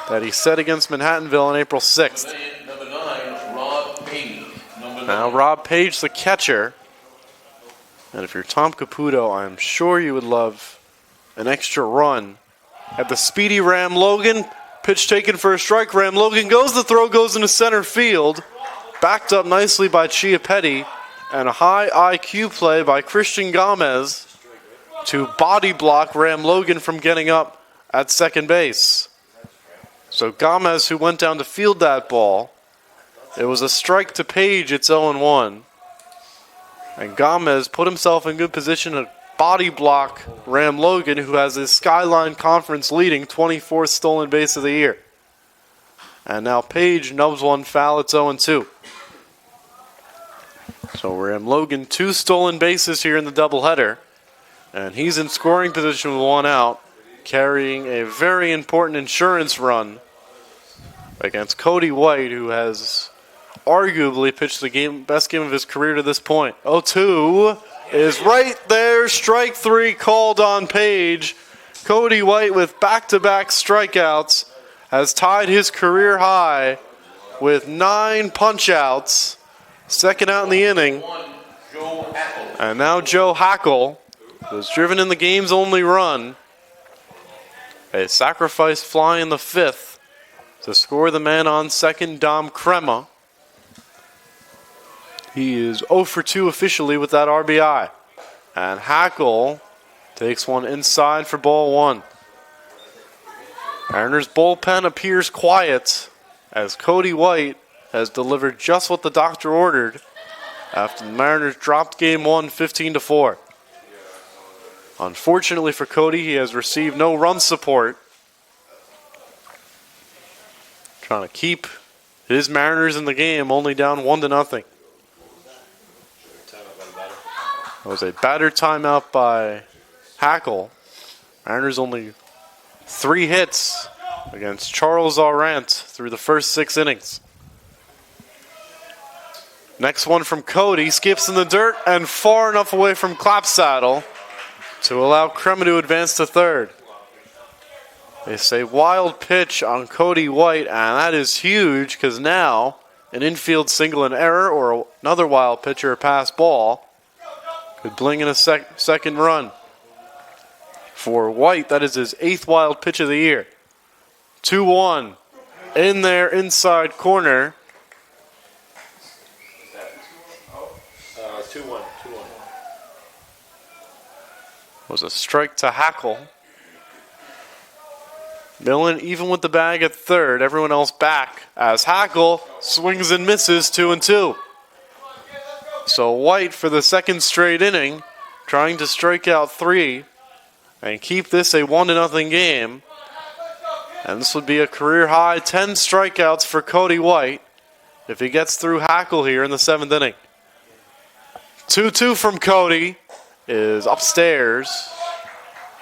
that he set against Manhattanville on April 6th. Number 9, Rob Page. Now Rob Page, the catcher. And if you're Tom Caputo, I'm sure you would love an extra run at the speedy Ram Logan. Pitch taken for a strike. Ram Logan goes. The throw goes into center field. Backed up nicely by Chiappetti. And a high IQ play by Christian Gomez to body block Ram Logan from getting up at second base. So Gomez, who went down to field that ball, it was a strike to Page. It's 0-1. And Gomez put himself in good position to body block Ram Logan, who has his Skyline Conference leading 24th stolen base of the year. And now Page nubs one foul. It's 0-2. So Ram Logan, 2 stolen bases here in the doubleheader. And he's in scoring position with 1 out, carrying a very important insurance run against Cody White, who has arguably pitched the best game of his career to this point. 0-2 is right there. Strike 3 called on Page. Cody White, with back-to-back strikeouts, has tied his career high with 9 punch-outs. Second out in the inning. And now Joe Hackle was driven in the game's only run. A sacrifice fly in the 5th to score the man on second, Dom Crema. He is 0 for 2 officially with that RBI. And Hackle takes one inside for ball 1. Mariners bullpen appears quiet as Cody White has delivered just what the doctor ordered after the Mariners dropped game 1 15-4. Unfortunately for Cody, he has received no run support. Trying to keep his Mariners in the game, only down 1-0. That was a batter timeout by Hackle. Mariners only 3 hits against Charles Aurant through the first 6 innings. Next one from Cody, skips in the dirt and far enough away from Clapsaddle to allow Crema to advance to third. It's a wild pitch on Cody White, and that is huge because now an infield single and error or another wild pitch or a pass ball could bring in a second run. For White, that is his 8th wild pitch of the year. 2-1 in there inside corner. 2-1. Was a strike to Hackle. Millen even with the bag at third. Everyone else back as Hackle swings and misses 2-2. So White for the second straight inning trying to strike out 3 and keep this a 1-0 game. And this would be a career high 10 strikeouts for Cody White if he gets through Hackle here in the 7th inning. 2-2 from Cody is upstairs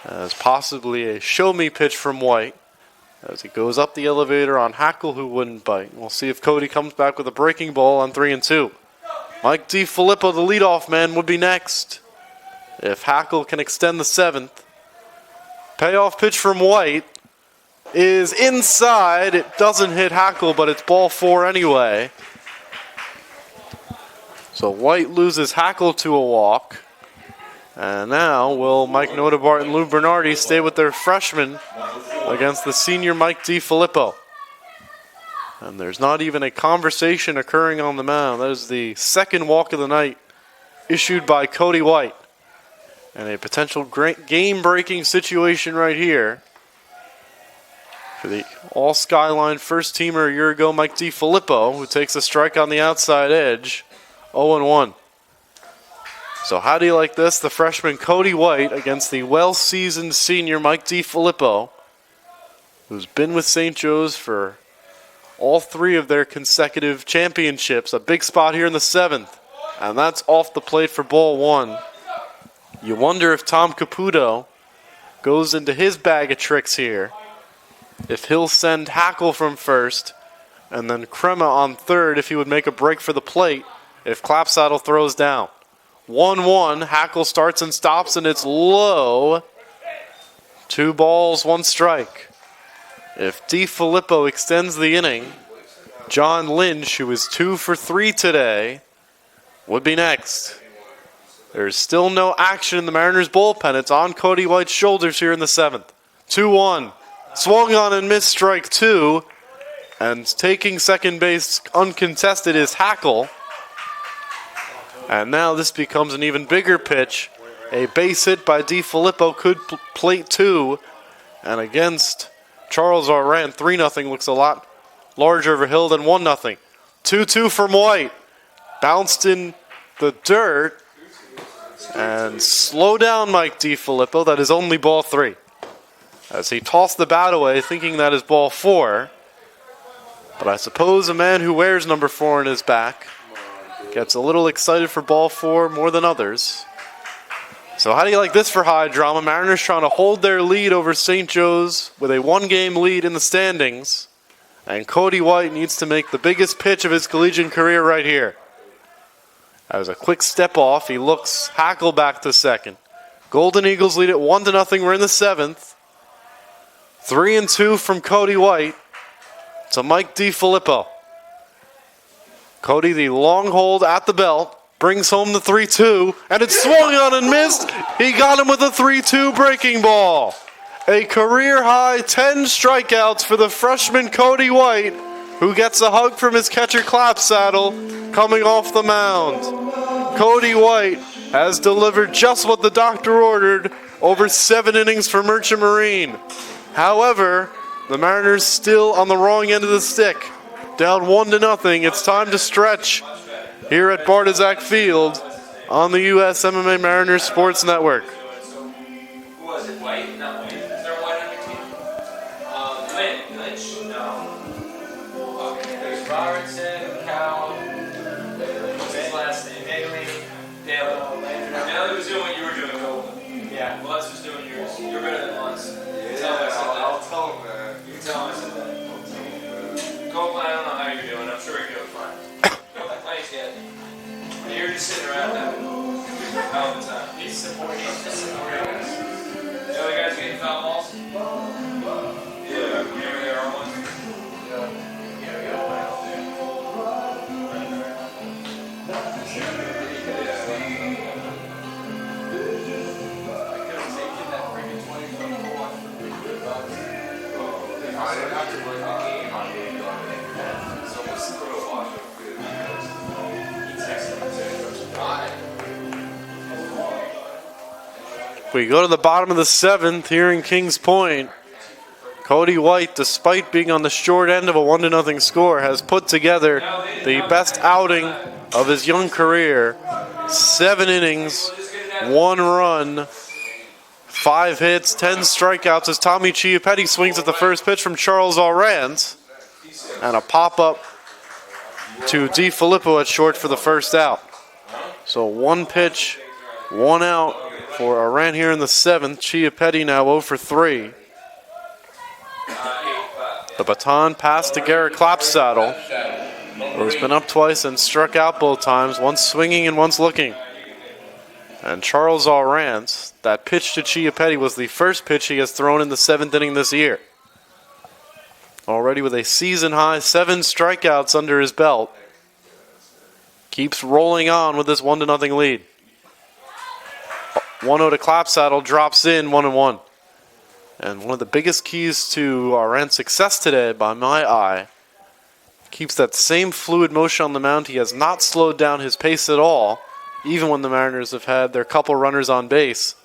as possibly a show me pitch from White as he goes up the elevator on Hackle, who wouldn't bite. We'll see if Cody comes back with a breaking ball on 3-2. Mike DiFilippo, the leadoff man, would be next if Hackle can extend the 7th. Payoff pitch from White is inside. It doesn't hit Hackle, but it's ball 4 anyway. So White loses Hackle to a walk. And now will Mike Notebart and Lou Bernardi stay with their freshman against the senior Mike DiFilippo. And there's not even a conversation occurring on the mound. That is the second walk of the night issued by Cody White. And a potential great game-breaking situation right here for the all-Skyline first-teamer a year ago, Mike DiFilippo, who takes a strike on the outside edge. 0-1. So how do you like this? The freshman Cody White against the well-seasoned senior Mike DiFilippo, who's been with St. Joe's for all 3 of their consecutive championships. A big spot here in the 7th. And that's off the plate for ball 1. You wonder if Tom Caputo goes into his bag of tricks here. If he'll send Hackle from first, and then Crema on third if he would make a break for the plate if Clapsaddle throws down. 1-1, Hackle starts and stops, and it's low. 2 balls, 1 strike. If DiFilippo extends the inning, John Lynch, who is 2 for 3 today, would be next. There's still no action in the Mariners bullpen. It's on Cody White's shoulders here in the 7th. 2-1. Swung on and missed, strike 2. And taking second base uncontested is Hackle. And now this becomes an even bigger pitch. A base hit by DiFilippo could plate 2. And against Charles Arant, 3-0 looks a lot larger of a hill than 1-0. 2-2 from White. Bounced in the dirt. And slow down Mike DiFilippo. That is only ball 3. As he tossed the bat away, thinking that is ball 4. But I suppose a man who wears number 4 in his back gets a little excited for ball 4 more than others. So how do you like this for high drama? Mariners trying to hold their lead over St. Joe's with a 1-game lead in the standings. And Cody White needs to make the biggest pitch of his collegiate career right here. As a quick step off, he looks Hackle back to second. Golden Eagles lead it 1-0. We're in the 7th. 3-2 from Cody White to Mike DiFilippo. Cody, the long hold at the belt, brings home the 3-2, and it's swung on and missed. He got him with a 3-2 breaking ball. A career-high 10 strikeouts for the freshman Cody White, who gets a hug from his catcher Clapsaddle coming off the mound. Cody White has delivered just what the doctor ordered over 7 innings for Merchant Marine. However, the Mariners still on the wrong end of the stick. Down 1-0. It's time to stretch here at Bartizak Field on the USMMA Mariners Sports Network. Who was it? White? Not White. Is there a White on your team? Lynch? No. Okay. There's Robertson, Cowell. What's his last name? Daly. Daly was doing what you were doing, Cole. Yeah. Lutz was doing yours. You're better than Lutz. I'll tell him that. You can tell him I said that. Copeland, I don't know how you're doing. I'm sure you're doing fine. Thanks, kid. You're just sitting around having all the time. He's supporting us. The other guys getting foul balls? Yeah, whenever there are ones. I didn't have to run the game on game. So we'll screw a watch up good. He texted me. We go to the bottom of the 7th here in Kings Point. Cody White, despite being on the short end of a 1-0 score, has put together the best outing of his young career. 7 innings, 1 run, 5 hits, 10 strikeouts as Tommy Chiappetti swings at the first pitch from Charles Arant. And a pop-up to DiFilippo at short for the first out. So 1 pitch, 1 out for Arant here in the 7th. Chiappetti now 0 for 3. The baton passed to Garrett Clapsaddle, who's been up twice and struck out both times, once swinging and once looking. And Charles Arant, that pitch to Chiappetti was the first pitch he has thrown in the 7th inning this year. Already with a season-high 7 strikeouts under his belt. Keeps rolling on with this 1-0 lead. 1-0 to Clapsaddle, drops in 1-1. And one of the biggest keys to Arant's success today, by my eye, keeps that same fluid motion on the mound. He has not slowed down his pace at all, even when the Mariners have had their couple runners on base.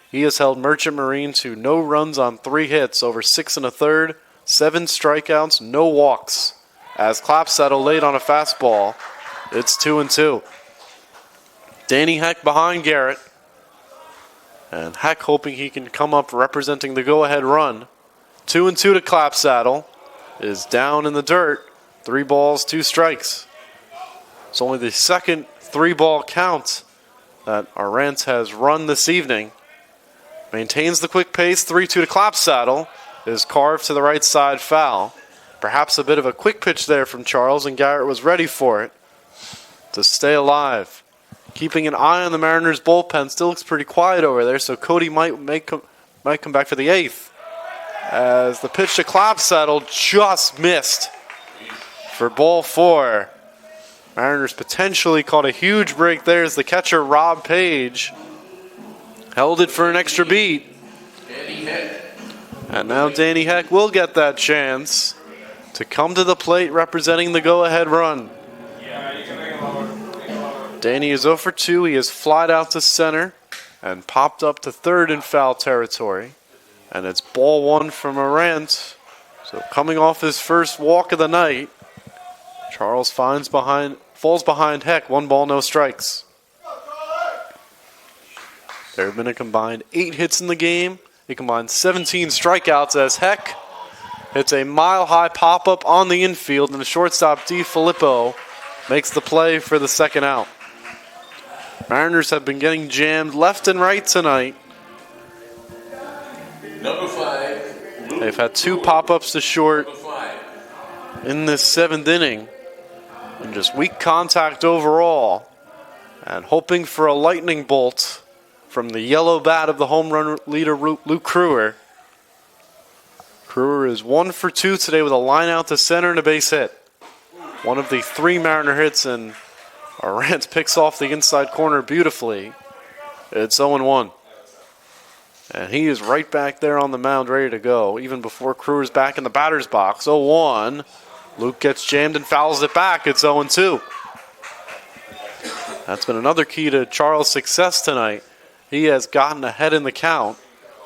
He has held Merchant Marine to no runs on 3 hits, over 6 1/3, 7 strikeouts, no walks. As Clapsaddle laid on a fastball, it's 2-2. Danny Heck behind Garrett. And Heck hoping he can come up representing the go-ahead run. 2-2 to Clapsaddle. Is down in the dirt. 3 balls, 2 strikes. It's only the second 3-ball count that Arantz has run this evening. Maintains the quick pace. 3-2 to Clapsaddle. Is carved to the right side foul. Perhaps a bit of a quick pitch there from Charles, and Garrett was ready for it to stay alive. Keeping an eye on the Mariners' bullpen. Still looks pretty quiet over there, so Cody might come back for the 8th. As the pitch to Clapsaddle just missed for ball 4. Mariners potentially caught a huge break there as the catcher, Rob Page, held it for an extra beat. And now Danny Heck will get that chance to come to the plate representing the go-ahead run. Danny is 0 for 2. He has flied out to center and popped up to third in foul territory. And it's ball 1 from Arantz. So coming off his first walk of the night, Charles falls behind Heck. 1 ball, no strikes. There have been a combined 8 hits in the game. A combined 17 strikeouts as Heck hits a mile-high pop-up on the infield, and the shortstop D. Filippo makes the play for the second out. Mariners have been getting jammed left and right tonight. Number 5. They've had 2 pop-ups to short in this 7th inning. And just weak contact overall. And hoping for a lightning bolt from the yellow bat of the home run leader, Luke Crewer. Crewer is 1 for 2 today with a line out to center and a base hit. One of the 3 Mariner hits, and Arantz picks off the inside corner beautifully. It's 0-1. And he is right back there on the mound ready to go, even before Crewer's back in the batter's box. 0-1. Luke gets jammed and fouls it back. It's 0-2. That's been another key to Charles' success tonight. He has gotten ahead in the count.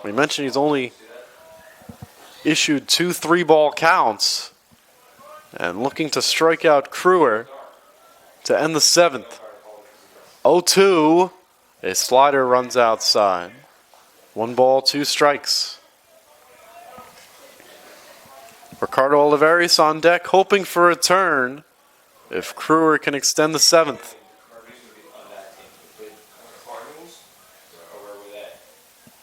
We mentioned he's only issued 2 3-ball counts. And looking to strike out Crewer to end the 7th. 0-2. A slider runs outside. 1 ball, 2 strikes. Ricardo Olivares on deck, hoping for a turn if Crewer can extend the 7th.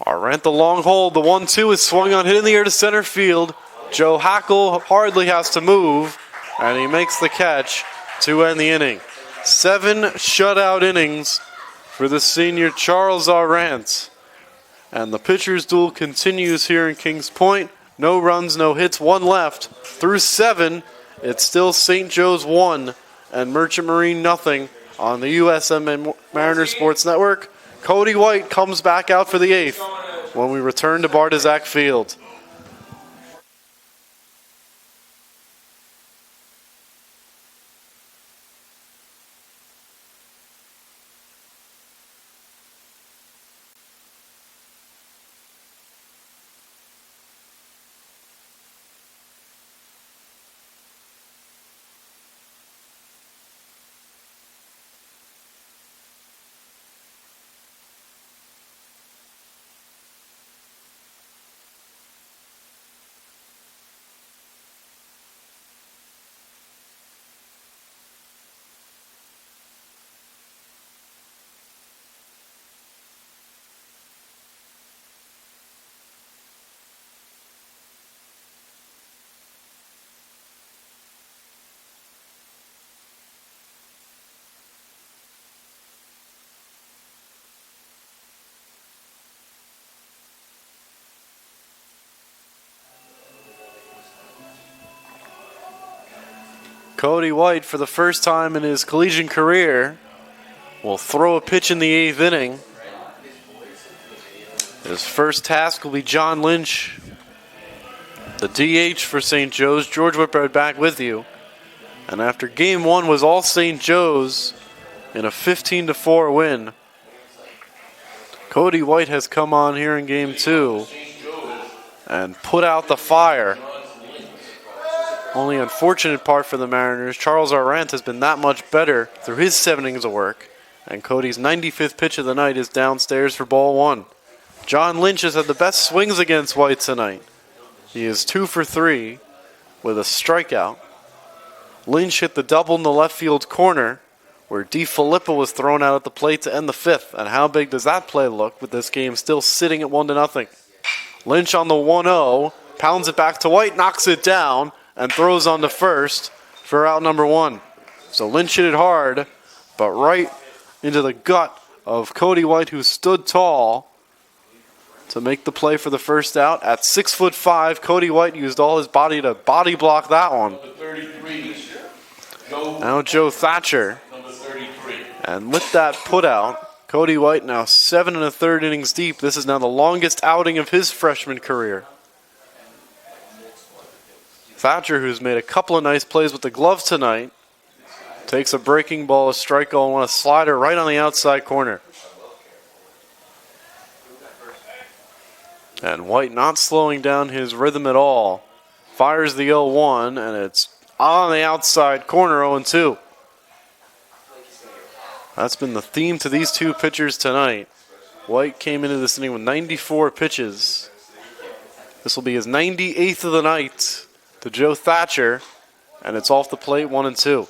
Arantz the long hold. The 1-2 is swung on, hit in the air to center field. Joe Hackle hardly has to move, and he makes the catch to end the inning. 7 shutout innings for the senior Charles Arantz. And the pitcher's duel continues here in Kings Point. No runs, no hits, 1 left. Through 7, it's still St. Joe's 1 and Merchant Marine nothing on the USMMA Mariner Sports Network. Cody White comes back out for the 8th when we return to Bartizak Field. Cody White, for the first time in his collegiate career, will throw a pitch in the 8th inning. His first task will be John Lynch, the DH for St. Joe's. George Whitbread back with you. And after Game 1 was all St. Joe's in a 15-4 win, Cody White has come on here in Game 2 and put out the fire. Only unfortunate part for the Mariners, Charles Arantz has been that much better through his 7 innings of work. And Cody's 95th pitch of the night is downstairs for ball 1. John Lynch has had the best swings against White tonight. He is 2 for 3 with a strikeout. Lynch hit the double in the left field corner where DeFilippo was thrown out at the plate to end the 5th. And how big does that play look with this game still sitting at 1-0? Lynch on the 1-0, pounds it back to White, knocks it down, and throws on to first for out number 1. So Lynch hit it hard, but right into the gut of Cody White, who stood tall to make the play for the first out. At 6'5", Cody White used all his body to body block that one. Now Joe Thatcher. And with that put out, Cody White now 7 1/3 innings deep. This is now the longest outing of his freshman career. Thatcher, who's made a couple of nice plays with the glove tonight, takes a breaking ball, a strikeout, and a slider right on the outside corner. And White not slowing down his rhythm at all. Fires the 0-1, and it's on the outside corner, 0-2. That's been the theme to these two pitchers tonight. White came into this inning with 94 pitches. This will be his 98th of the night to Joe Thatcher, and it's off the plate, 1-2.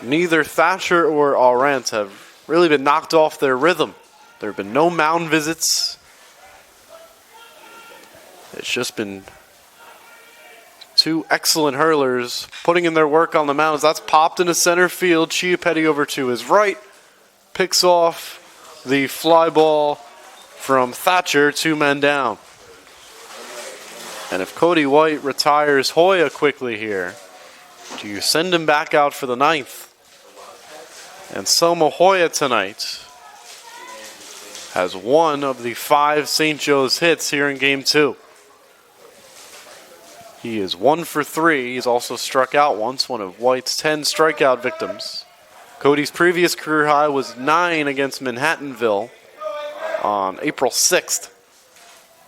Neither Thatcher or Arendt have really been knocked off their rhythm. There have been no mound visits. It's just been two excellent hurlers putting in their work on the mound. That's popped into center field. Chiappetti over to his right. Picks off the fly ball from Thatcher, 2 men down. And if Cody White retires Hoya quickly here, do you send him back out for the 9th? And Selma Hoya tonight has one of the 5 St. Joe's hits here in Game 2. He is 1 for 3. He's also struck out once, one of White's 10 strikeout victims. Cody's previous career high was 9 against Manhattanville on April 6th.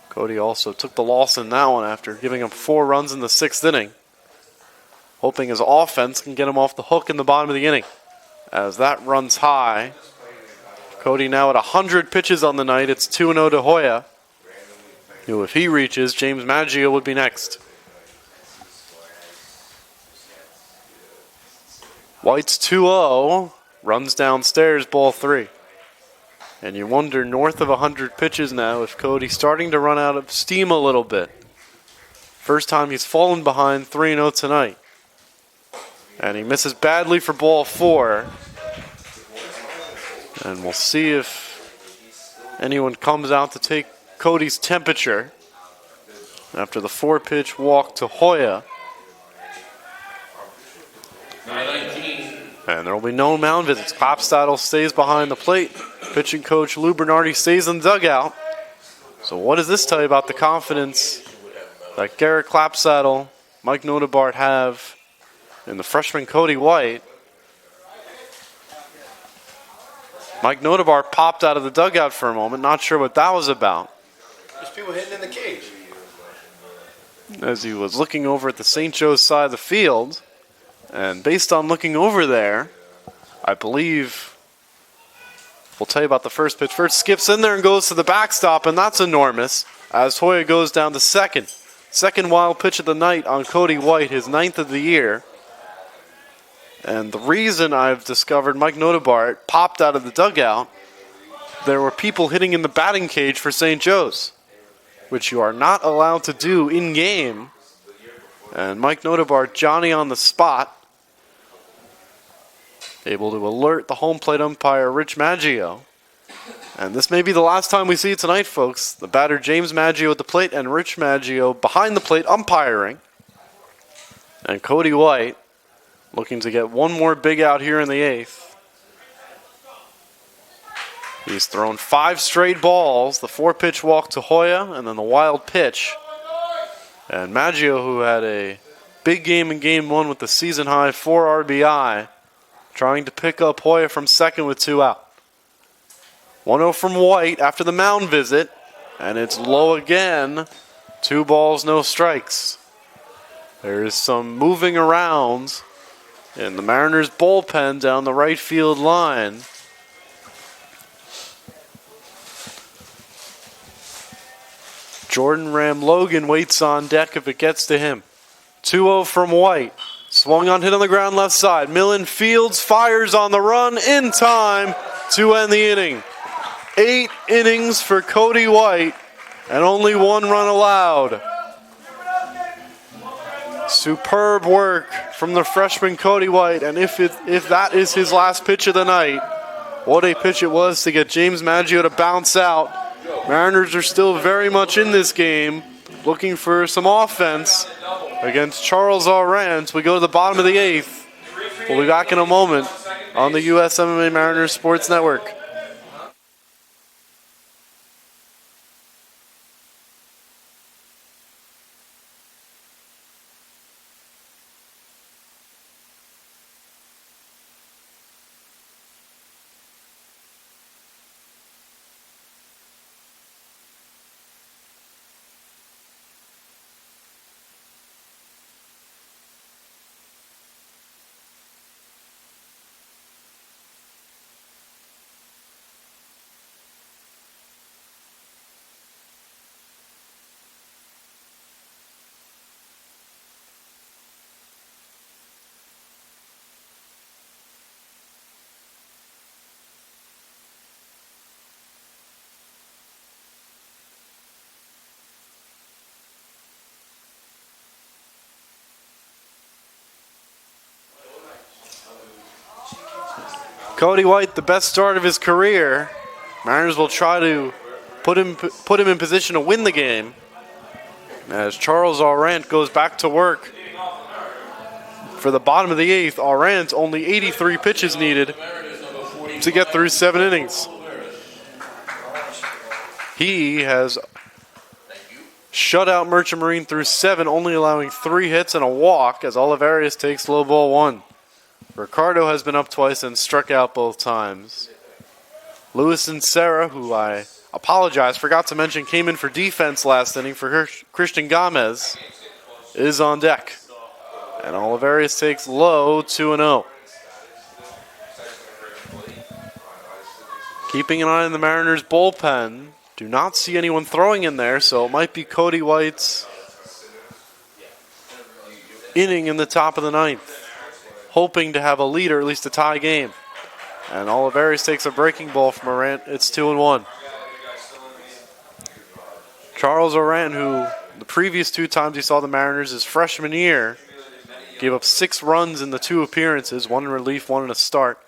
Cody also took the loss in that one after giving up 4 runs in the 6th inning, hoping his offense can get him off the hook in the bottom of the inning. As that runs high, Cody now at 100 pitches on the night. It's 2-0 to Hoya, who, if he reaches, James Maggio would be next. White's 2-0, runs downstairs, ball 3. And you wonder, north of 100 pitches now, if Cody's starting to run out of steam a little bit. First time he's fallen behind, 3-0 tonight. And he misses badly for ball 4. And we'll see if anyone comes out to take Cody's temperature after the 4-pitch walk to Hoya. And there will be no mound visits. Klapstadel stays behind the plate. Pitching coach Lou Bernardi stays in the dugout. So what does this tell you about the confidence that Garrett Klapstadel, Mike Notebart have in the freshman Cody White? Mike Notebart popped out of the dugout for a moment, not sure what that was about. There's people hitting in the cage. As he was looking over at the St. Joe's side of the field. And based on looking over there, I believe we'll tell you about the first pitch. First skips in there and goes to the backstop, and that's enormous as Hoya goes down to second. Second wild pitch of the night on Cody White, his 9th of the year. And the reason I've discovered Mike Notebart popped out of the dugout, there were people hitting in the batting cage for St. Joe's, which you are not allowed to do in-game. And Mike Notebart, Johnny on the spot, able to alert the home plate umpire, Rich Maggio. And this may be the last time we see it tonight, folks. The batter, James Maggio at the plate, and Rich Maggio behind the plate umpiring. And Cody White looking to get one more big out here in the 8th. He's thrown 5 straight balls. The 4-pitch walk to Hoya, and then the wild pitch. And Maggio, who had a big game in Game 1 with the season-high 4 RBI, trying to pick up Hoya from second with 2 out. 1-0 from White after the mound visit, and it's low again. 2 balls, no strikes. There is some moving around in the Mariners bullpen down the right field line. Jordan Ram Logan waits on deck if it gets to him. 2-0 from White. Swung on, hit on the ground left side. Millen fields, fires on the run in time to end the inning. 8 innings for Cody White and only 1 run allowed. Superb work from the freshman Cody White, and if that is his last pitch of the night, what a pitch it was to get James Maggio to bounce out. Mariners are still very much in this game, looking for some offense against Charles Arrant. We go to the bottom of the 8th. We'll be back in a moment on the USMMA Mariners Sports Network. Cody White, the best start of his career. Mariners will try to put him in position to win the game as Charles Arrant goes back to work. For the bottom of the 8th, Arrant only 83 pitches needed to get through 7 innings. He has shut out Merchant Marine through 7, only allowing 3 hits and a walk as Olivares takes low ball 1. Ricardo has been up twice and struck out both times. Lewis and Serra, who I apologize, forgot to mention, came in for defense last inning for Christian Gomez, is on deck. And Olivares takes low 2-0. Keeping an eye on the Mariners' bullpen. Do not see anyone throwing in there, so it might be Cody White's inning in the top of the 9th. Hoping to have a lead or at least a tie game. And Olivares takes a breaking ball from Arrant. It's 2-1. Charles Arrant, who the previous 2 times he saw the Mariners his freshman year, gave up 6 runs in the 2 appearances, 1 in relief, 1 in a start.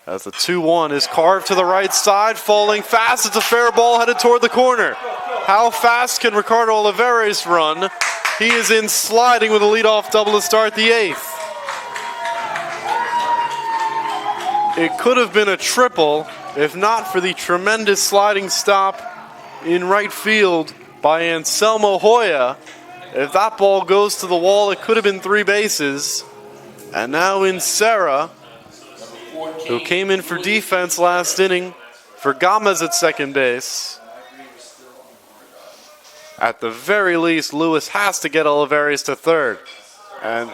As the 2-1 is carved to the right side, falling fast. It's a fair ball headed toward the corner. How fast can Ricardo Olivares run? He is in sliding with a leadoff double to start the 8th. It could have been a triple if not for the tremendous sliding stop in right field by Anselmo Hoya. If that ball goes to the wall, it could have been 3 bases. And now in Serra, who came in for defense last inning for Gomez at second base. At the very least, Lewis has to get Olivares to third. And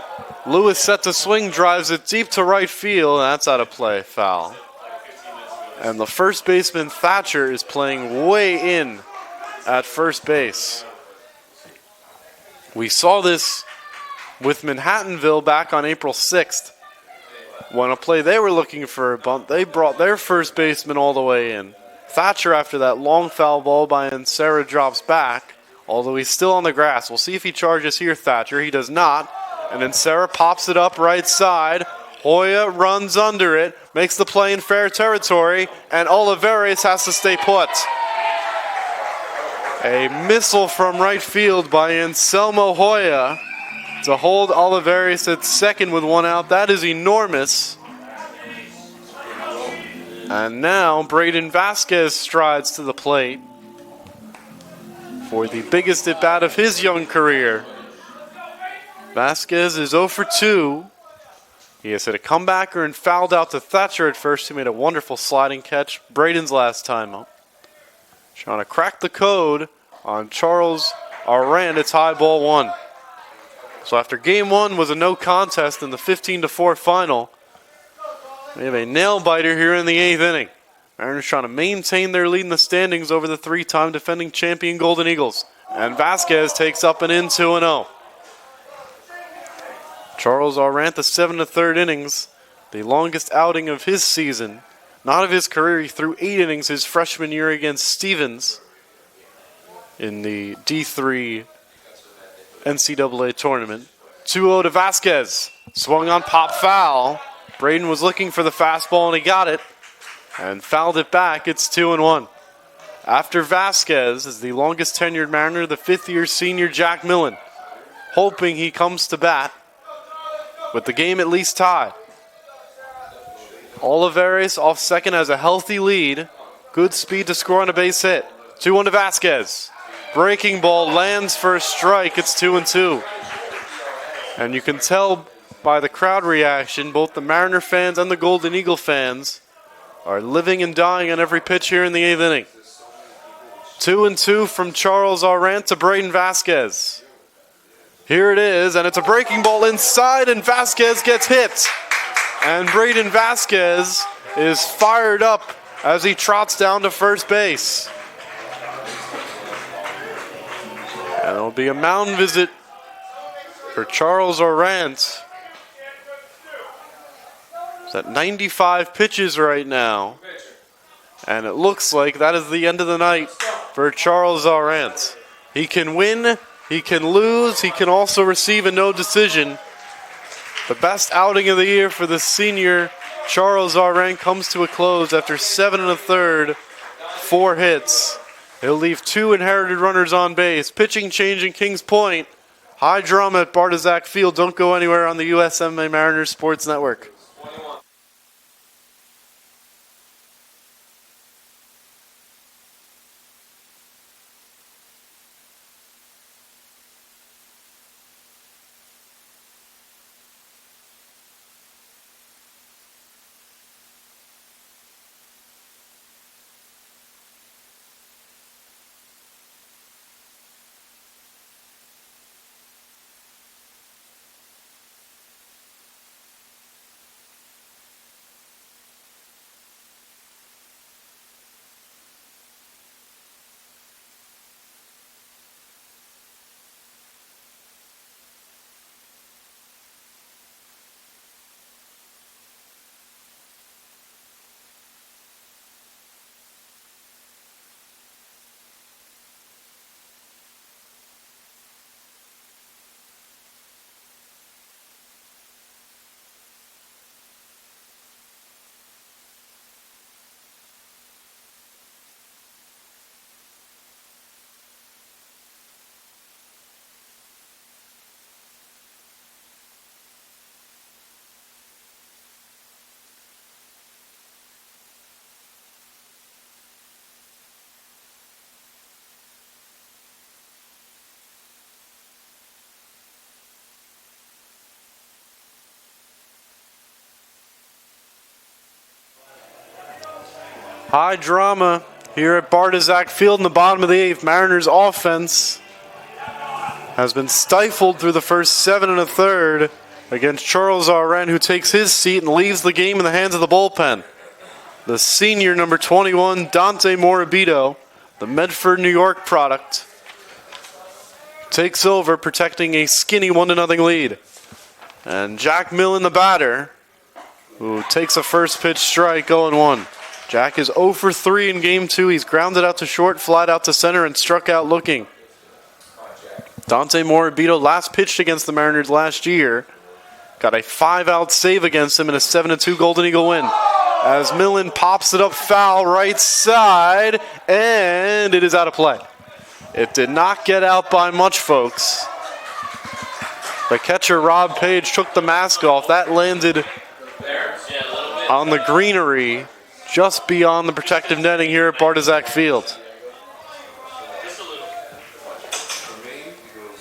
Lewis set to swing, drives it deep to right field, and that's out of play, foul. And the first baseman, Thatcher, is playing way in at first base. We saw this with Manhattanville back on April 6th. When a play they were looking for a bunt, they brought their first baseman all the way in. Thatcher, after that long foul ball by Ansara, drops back, although he's still on the grass. We'll see if he charges here, Thatcher. He does not. And then Serra pops it up right side. Hoya runs under it, makes the play in fair territory, and Olivares has to stay put. A missile from right field by Anselmo Hoya to hold Olivares at second with 1 out. That is enormous. And now Braden Vasquez strides to the plate for the biggest at-bat of his young career. Vasquez is 0 for 2. He has hit a comebacker and fouled out to Thatcher at first, who made a wonderful sliding catch. Braden's last time up. Trying to crack the code on Charles Arrant. It's high ball 1. So after game 1 was a no contest in the 15-4 final, we have a nail-biter here in the 8th inning. Mariners trying to maintain their lead in the standings over the 3-time defending champion Golden Eagles. And Vasquez takes up and in 2-0. Charles Arant, the 7 1/3 innings, the longest outing of his season. Not of his career. He threw 8 innings his freshman year against Stevens in the D3 NCAA tournament. 2-0 to Vasquez. Swung on, pop foul. Braden was looking for the fastball and he got it and fouled it back. It's 2-1. After Vasquez is the longest tenured Mariner, the 5th-year senior Jack Millen, hoping he comes to bat with the game at least tied. Olivares off second has a healthy lead. Good speed to score on a base hit. 2-1 to Vasquez. Breaking ball lands for a strike. It's 2-2. And you can tell by the crowd reaction, both the Mariner fans and the Golden Eagle fans are living and dying on every pitch here in the 8th inning. 2-2 from Charles Arant to Braden Vasquez. Here it is, and it's a breaking ball inside, and Vasquez gets hit. And Braden Vasquez is fired up as he trots down to first base. And it'll be a mound visit for Charles Arant. He's at 95 pitches right now. And it looks like that is the end of the night for Charles Arant. He can win, he can lose, he can also receive a no decision. The best outing of the year for the senior Charles Arant comes to a close after 7 1/3, 4 hits. He'll leave 2 inherited runners on base. Pitching change in Kings Point. High drama at Bartizak Field. Don't go anywhere on the USMMA Mariners Sports Network. High drama here at Bartizak Field in the bottom of the 8th. Mariners offense has been stifled through the first 7 1/3 against Charles Arant, who takes his seat and leaves the game in the hands of the bullpen. The senior number 21, Dante Morabito, the Medford, New York product, takes over, protecting a skinny 1-0 lead. And Jack Millen, the batter, who takes a first pitch strike, 0-1. Jack is 0 for 3 in game 2. He's grounded out to short, flied out to center, and struck out looking. Dante Morabito last pitched against the Mariners last year. Got a 5-out save against him in a 7-2 Golden Eagle win. As Millen pops it up foul right side, and it is out of play. It did not get out by much, folks. The catcher, Rob Page, took the mask off. That landed on the greenery just beyond the protective netting here at Bartizak Field.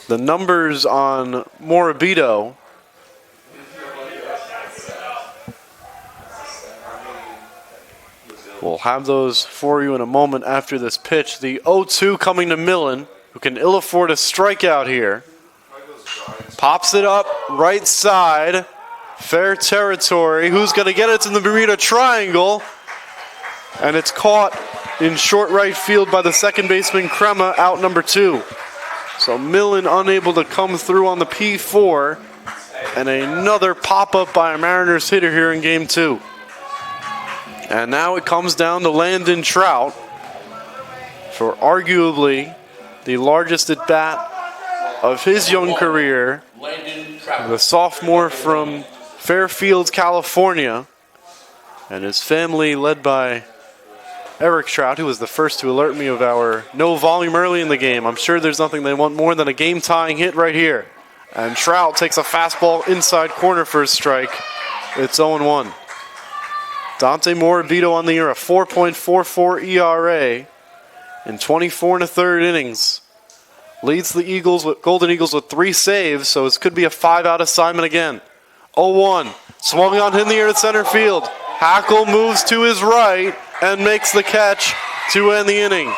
The numbers on Morabito we'll have those for you in a moment after this pitch. The 0-2 coming to Millen, who can ill afford a strikeout here. Pops it up right side. Fair territory. Who's going to get it? It's in the Bermuda Triangle. And it's caught in short right field by the second baseman, Crema, out number 2. So Millen unable to come through on the P4. And another pop-up by a Mariners hitter here in game 2. And now it comes down to Landon Trout for arguably the largest at-bat of his young career. The sophomore from Fairfield, California. And his family led by Eric Trout, who was the first to alert me of our no volume early in the game. I'm sure there's nothing they want more than a game-tying hit right here. And Trout takes a fastball inside corner for a strike. It's 0-1. Dante Morabito on the year, a 4.44 ERA in 24 and a third innings. Leads the Golden Eagles with 3 saves, so this could be a 5-out assignment again. 0-1. Swung on in the air to center field. Hackle moves to his right and makes the catch to end the inning.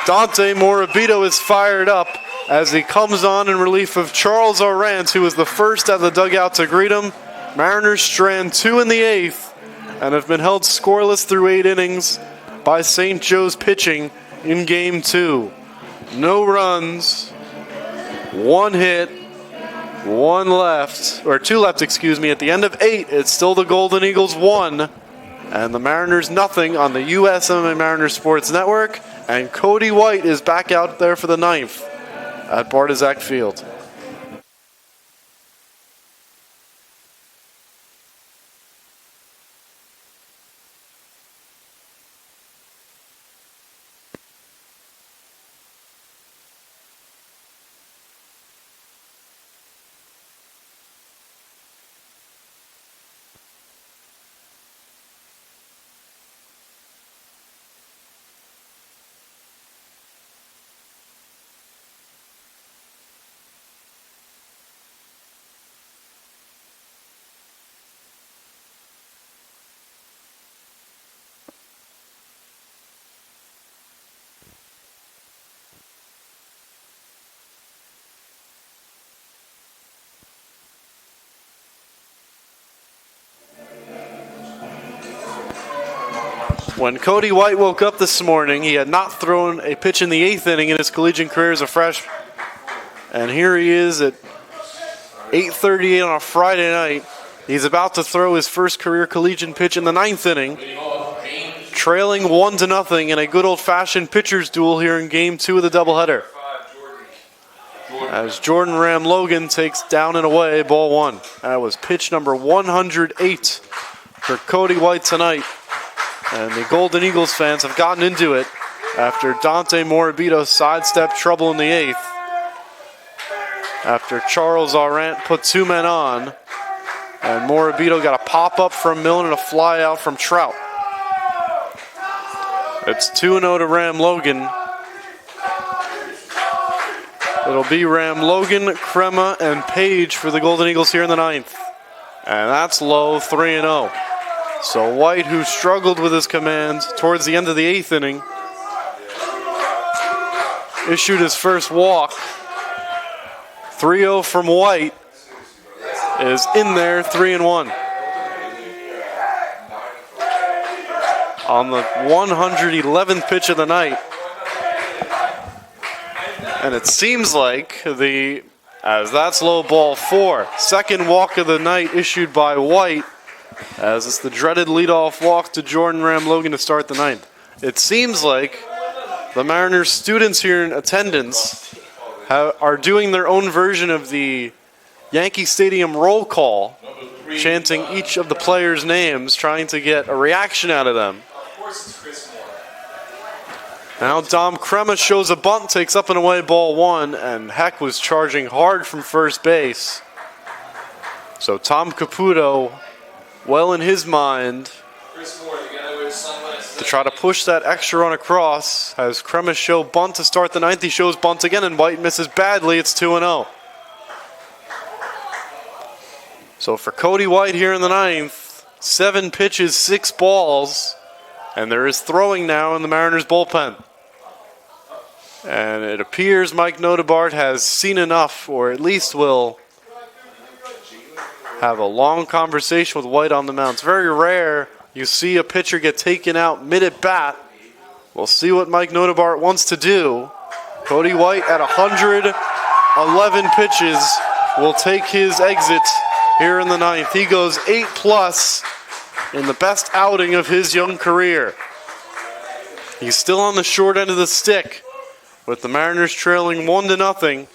Dante Morabito is fired up as he comes on in relief of Charles Arant, who was the first at the dugout to greet him. Mariners strand 2 in the 8th and have been held scoreless through 8 innings by St. Joe's pitching in game 2. No runs, 1 hit, 1 left, or 2 left, excuse me. At the end of 8, it's still the Golden Eagles 1 and the Mariners nothing on the USMMA Mariners Sports Network. And Cody White is back out there for the 9th at Bartizak Field. When Cody White woke up this morning, he had not thrown a pitch in the 8th inning in his collegiate career as a freshman. And here he is at 8:38 on a Friday night. He's about to throw his first career collegiate pitch in the 9th inning, trailing 1-0 in a good old-fashioned pitcher's duel here in game 2 of the doubleheader. As Jordan Ram Logan takes down and away ball 1. That was pitch number 108 for Cody White tonight. And the Golden Eagles fans have gotten into it after Dante Morabito sidestepped trouble in the 8th. After Charles Arant put 2 men on, and Morabito got a pop-up from Millen and a fly-out from Trout. It's 2-0 to Ram Logan. It'll be Ram Logan, Crema, and Page for the Golden Eagles here in the 9th. And that's low, 3-0. So White, who struggled with his command towards the end of the 8th inning, issued his first walk. 3-0 from White is in there, 3-1. On the 111th pitch of the night. And it seems like as that's low ball 4. Second walk of the night issued by White, as it's the dreaded leadoff walk to Jordan Ram Logan to start the 9th. It seems like the Mariners students here in attendance are doing their own version of the Yankee Stadium roll call, chanting each of the players' names, trying to get a reaction out of them. Now Dom Crema shows a bunt, takes up and away ball 1, and Heck was charging hard from first base. So Tom Caputo, well in his mind, to try to push that extra run across. Has Crema show bunt to start the 9th. He shows bunt again, and White misses badly. It's 2-0. So for Cody White here in the 9th, 7 pitches, 6 balls, and there is throwing now in the Mariners bullpen. And it appears Mike Notebart has seen enough, or at least will have a long conversation with White on the mound. It's very rare you see a pitcher get taken out mid-at-bat. We'll see what Mike Notebart wants to do. Cody White at 111 pitches will take his exit here in the ninth. He goes 8+ in the best outing of his young career. He's still on the short end of the stick with the Mariners trailing 1-0.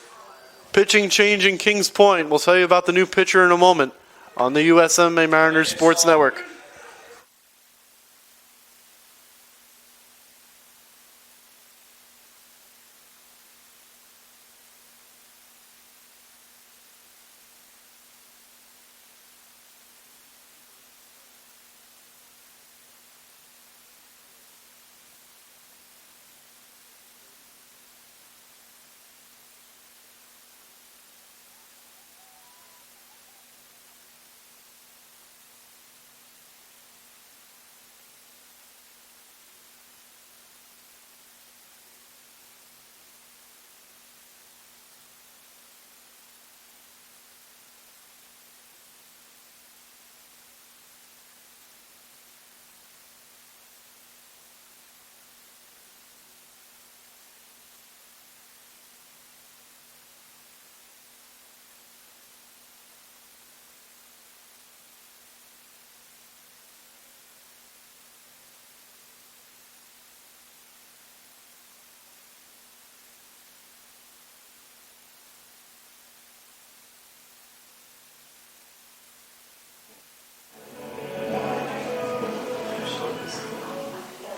Pitching change in Kings Point. We'll tell you about the new pitcher in a moment on the USMMA Mariners Sports Network.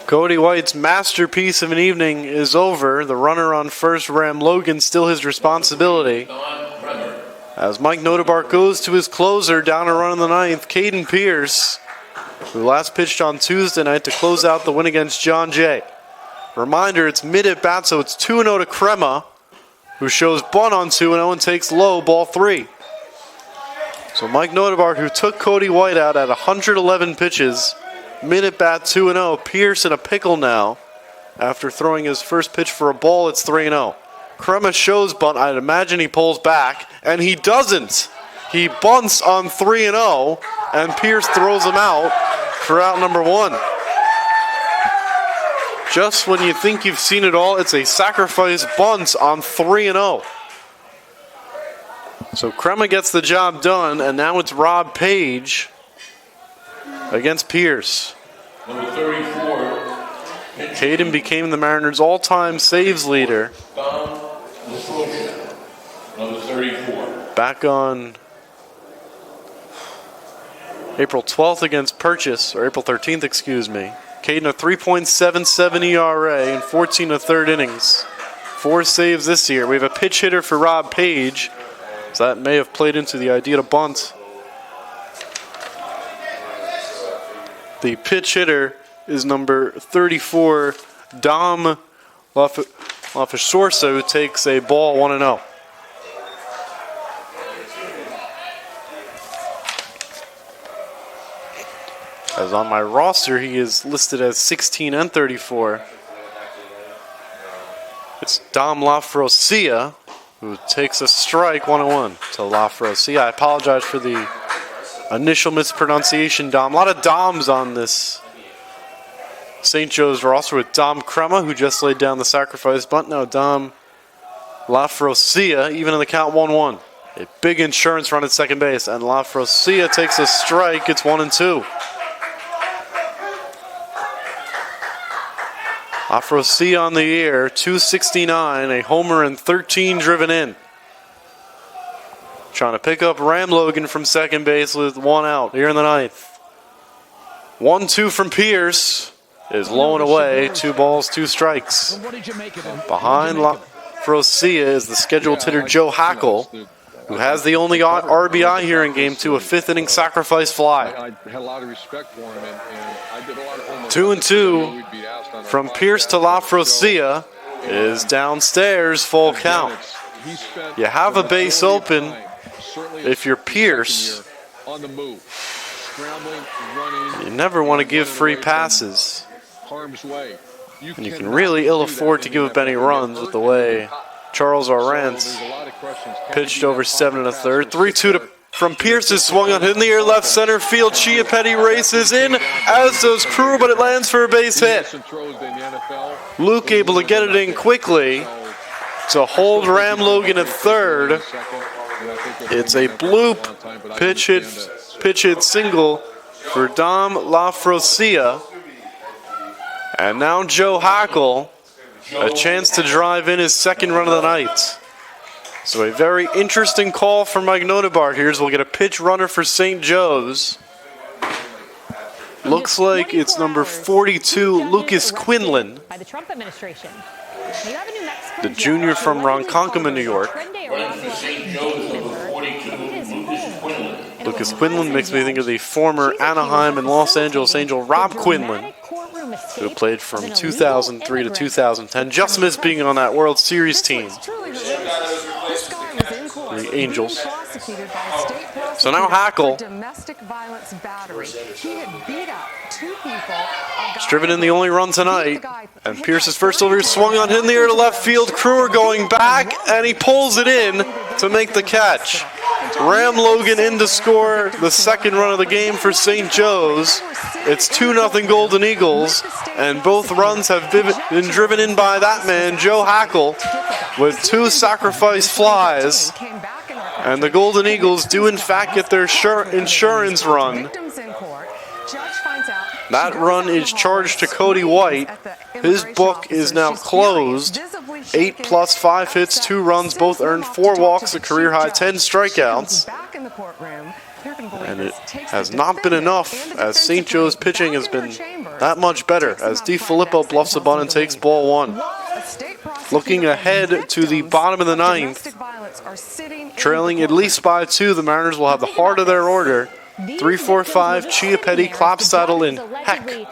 Cody White's masterpiece of an evening is over. The runner on first, Ram Logan, still his responsibility. As Mike Notebaert goes to his closer, down a run in the ninth, Caden Pierce, who last pitched on Tuesday night to close out the win against John Jay. Reminder, it's mid at bat, so it's 2-0 to Crema, who shows bunt on 2-0 and takes low, ball 3. So Mike Notebaert, who took Cody White out at 111 pitches, mid at bat 2-0. Pierce in a pickle now. After throwing his first pitch for a ball, it's 3-0. Crema shows bunt. I'd imagine he pulls back, and he doesn't. He bunts on 3-0, and Pierce throws him out for out number 1. Just when you think you've seen it all, it's a sacrifice bunt on 3-0. So Crema gets the job done, and now it's Rob Page against Pierce. Number 34. Caden became the Mariners' all-time saves leader. Number 34. Back on April 12th against Purchase, or April 13th, excuse me. Caden a 3.77 ERA in 14 1/3 innings. 4 saves this year. We have a pitch hitter for Rob Page, so that may have played into the idea to bunt. The pitch hitter is number 34, Dom Lafasorsa, who takes a ball 1-0. As on my roster, he is listed as 16 and 34. It's Dom Lafrosia, who takes a strike 1-1 to Lafrosia. I apologize for the initial mispronunciation, Dom. A lot of Doms on this St. Joe's roster with Dom Crema, who just laid down the sacrifice bunt. Now Dom Lafrosia, even in the count 1-1. A big insurance run at second base, and Lafrosia takes a strike. It's 1-2. Lafrosia on the year, 269, a homer and 13 driven in. Trying to pick up Ram Logan from second base with 1 out here in the ninth. 1-2 from Pierce is low and away. 2 balls, 2 strikes. Behind Lafrosia is the scheduled hitter Joe Hackle, who has the only RBI here in Game 2, a 5th inning sacrifice fly. I had a lot of respect for him, and I did a lot of homework. 2-2 from Pierce to Lafrosia is downstairs, full count. You have a base open if you're Pierce. You never want to give free passes. And you can really ill afford to give up any runs with the way Charles Arantz pitched over 7 1/3. 3-2 from Pierce is swung on, hit in the air, left center field. Chiappetti races in, as does Crew, but it lands for a base hit. Luke able to get it in quickly, to hold Ram Logan at third. It's a bloop pitch hit single for Dom LaFrosia. And now Joe Hackle, a chance to drive in his second run of the night. So a very interesting call from Mike Notebart here as we'll get a pitch runner for St. Joe's. Looks like it's number 42, Lucas Quinlan, by the Trump administration. You have a New Mexico the junior from Ronkonkoma, New York. Running for St. Joe's, number 42, Lucas Quinlan. Lucas Quinlan makes me think of the former Anaheim and Los Angeles Angel Rob Quinlan, who played from 2003 to 2010, just missed being on that World Series team, the Angels. So now Hackle, domestic violence battery. He had beat up two people. he's driven in the only run tonight, and Pierce's first delivery swung on, hit in the air to left field. Kruger going back, and he pulls it in to make the catch. Ram Logan in to score the second run of the game for St. Joe's. It's 2-0 Golden Eagles, and both runs have been driven in by that man, Joe Hackle, with two sacrifice flies. And the Golden Eagles do in fact get their insurance run. That run is charged to Cody White. His book is now closed. 8 plus 5 hits, 2 runs, both earned 4 walks, a career high 10 strikeouts. And it has not been enough, as St. Joe's pitching has been that much better, as DiFilippo bluffs a bunt and takes ball 1. Looking ahead to the bottom of the ninth, trailing at least by 2, the Mariners will have the heart of their order. 3-4-5, Chiapetti, Klopsaddle, and Heck.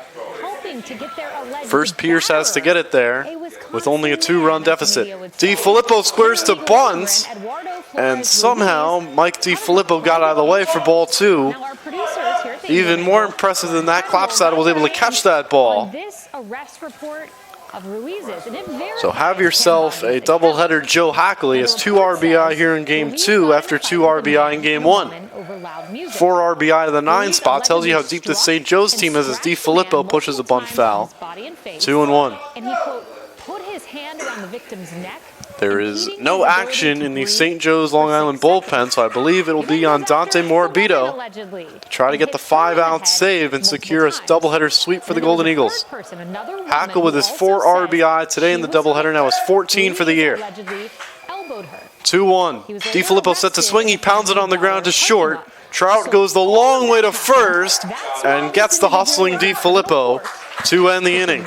First, Pierce has to get it there with only a 2-run deficit. DiFilippo squares to bunt, and somehow Mike DiFilippo got out of the way for ball 2. Even more impressive than that, Klopsaddle was able to catch that ball. So have yourself a doubleheader. Joe Hackley has 2 RBI here in Game 2 after 2 RBI in Game 1. 4 RBI to the 9 spot tells you how deep the St. Joe's team is as DiFilippo pushes a bunt foul. 2-1. And he, quote, put his hand around the victim's neck. There is no action in the St. Joe's Long Island bullpen, so I believe it will be on Dante Morabito to try to get the 5-out save and secure a doubleheader sweep for the Golden Eagles. Hackle with his 4 RBI today in the doubleheader now is 14 for the year. 2-1. DiFilippo set to swing. He pounds it on the ground to short. Trout goes the long way to first and gets the hustling DiFilippo to end the inning.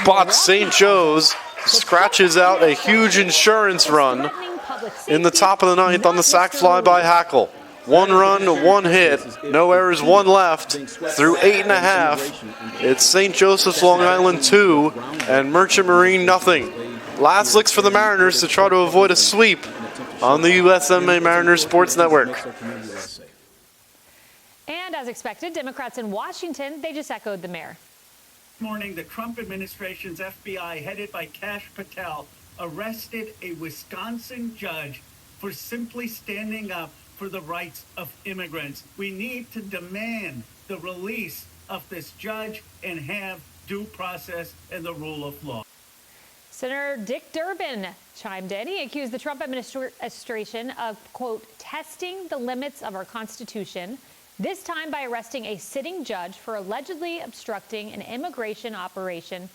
But St. Joe's scratches out a huge insurance run in the top of the ninth on the sac fly by Hackle. 1 run, 1 hit, no errors, 1 left through 8.5. It's St. Joseph's Long Island 2 and Merchant Marine nothing. Last licks for the Mariners to try to avoid a sweep on the USMMA Mariners Sports Network. And as expected, Democrats in Washington, they just echoed the mayor. This morning, the Trump administration's FBI, headed by Kash Patel, arrested a Wisconsin judge for simply standing up for the rights of immigrants. We need to demand the release of this judge and have due process and the rule of law. Senator Dick Durbin chimed in. He accused the Trump administration of, quote, testing the limits of our Constitution, this time by arresting a sitting judge for allegedly obstructing an immigration operation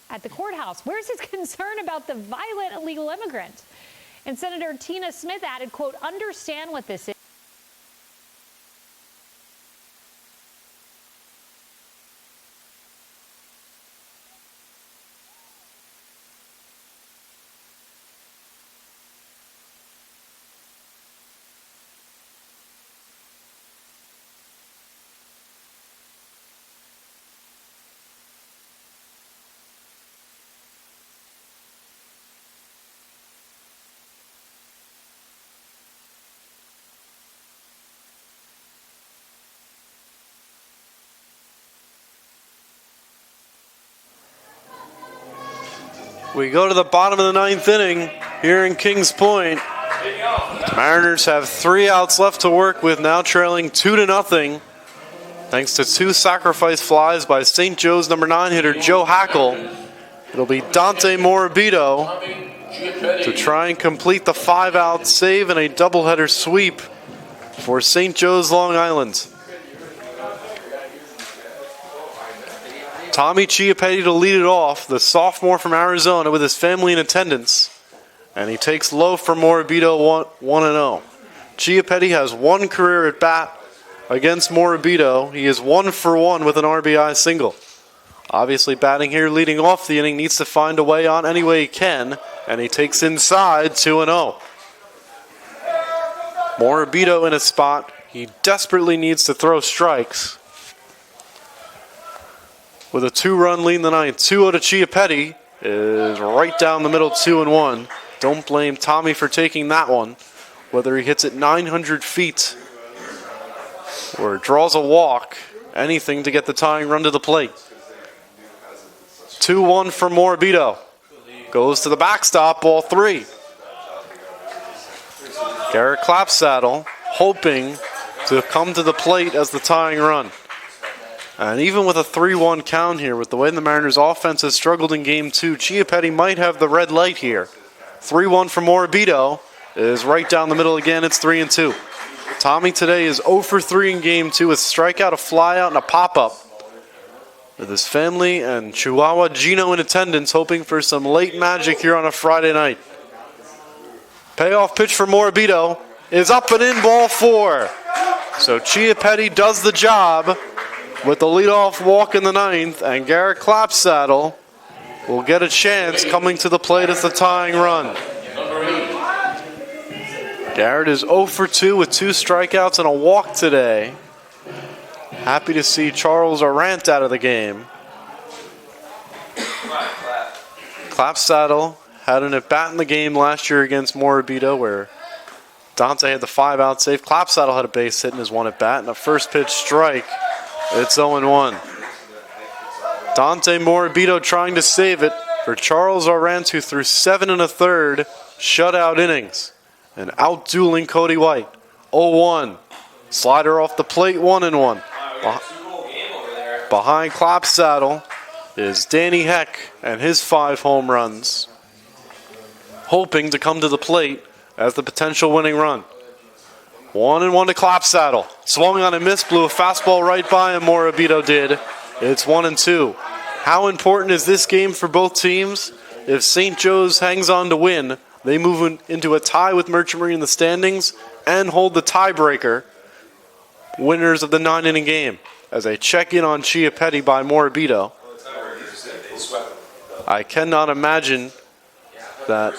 at the courthouse. Where's his concern about the violent illegal immigrant? And Senator Tina Smith added, quote, understand what this is. We go to the bottom of the ninth inning here in Kings Point. Mariners have 3 outs left to work with, now trailing 2-0. Thanks to 2 sacrifice flies by St. Joe's number 9 hitter Joe Hackle. It'll be Dante Morabito to try and complete the 5-out save and a doubleheader sweep for St. Joe's Long Island. Tommy Chiappetti to lead it off, the sophomore from Arizona with his family in attendance. And he takes low for Morabito 1-0. Chiappetti has one career at bat against Morabito. He is 1 for 1 with an RBI single. Obviously batting here, leading off the inning, needs to find a way on any way he can. And he takes inside 2-0. Morabito in a spot he desperately needs to throw strikes. With a 2-run lead in the ninth, 2-0 to Chiappetti is right down the middle, 2-1. Don't blame Tommy for taking that one. Whether he hits it 900 feet or draws a walk, anything to get the tying run to the plate. 2-1 for Morabito. Goes to the backstop, ball 3. Garrett Clapsaddle hoping to come to the plate as the tying run. And even with a 3-1 count here, with the way the Mariners' offense has struggled in Game 2, Chiappetti might have the red light here. 3-1 for Morabito is right down the middle again. It's 3-2. Tommy today is 0 for 3 in Game 2 with strikeout, a flyout, and a pop-up. With his family and Chihuahua Gino in attendance, hoping for some late magic here on a Friday night. Payoff pitch for Morabito is up and in, ball 4. So Chiappetti does the job with the leadoff walk in the ninth, and Garrett Clapsaddle will get a chance coming to the plate as the tying run. Garrett is 0 for 2 with 2 strikeouts and a walk today. Happy to see Charles Arant out of the game. Clapsaddle had an at-bat in the game last year against Morabito where Dante had the 5-out save. Clapsaddle had a base hit in his one at-bat and a first pitch strike. It's 0-1. Dante Morabito trying to save it for Charles Arant, who threw 7 1/3 shutout innings and out-dueling Cody White. 0-1. Slider off the plate, 1-1. Behind Clapsaddle is Danny Heck and his 5 home runs, hoping to come to the plate as the potential winning run. 1-1 to Clapsaddle. Swung on and missed, blew a fastball right by him, Morabito did. It's 1-2. How important is this game for both teams? If St. Joe's hangs on to win, they move into a tie with Merchant Marine in the standings and hold the tiebreaker, winners of the 9-inning game. As they check in on Chiappetti by Morabito. I cannot imagine that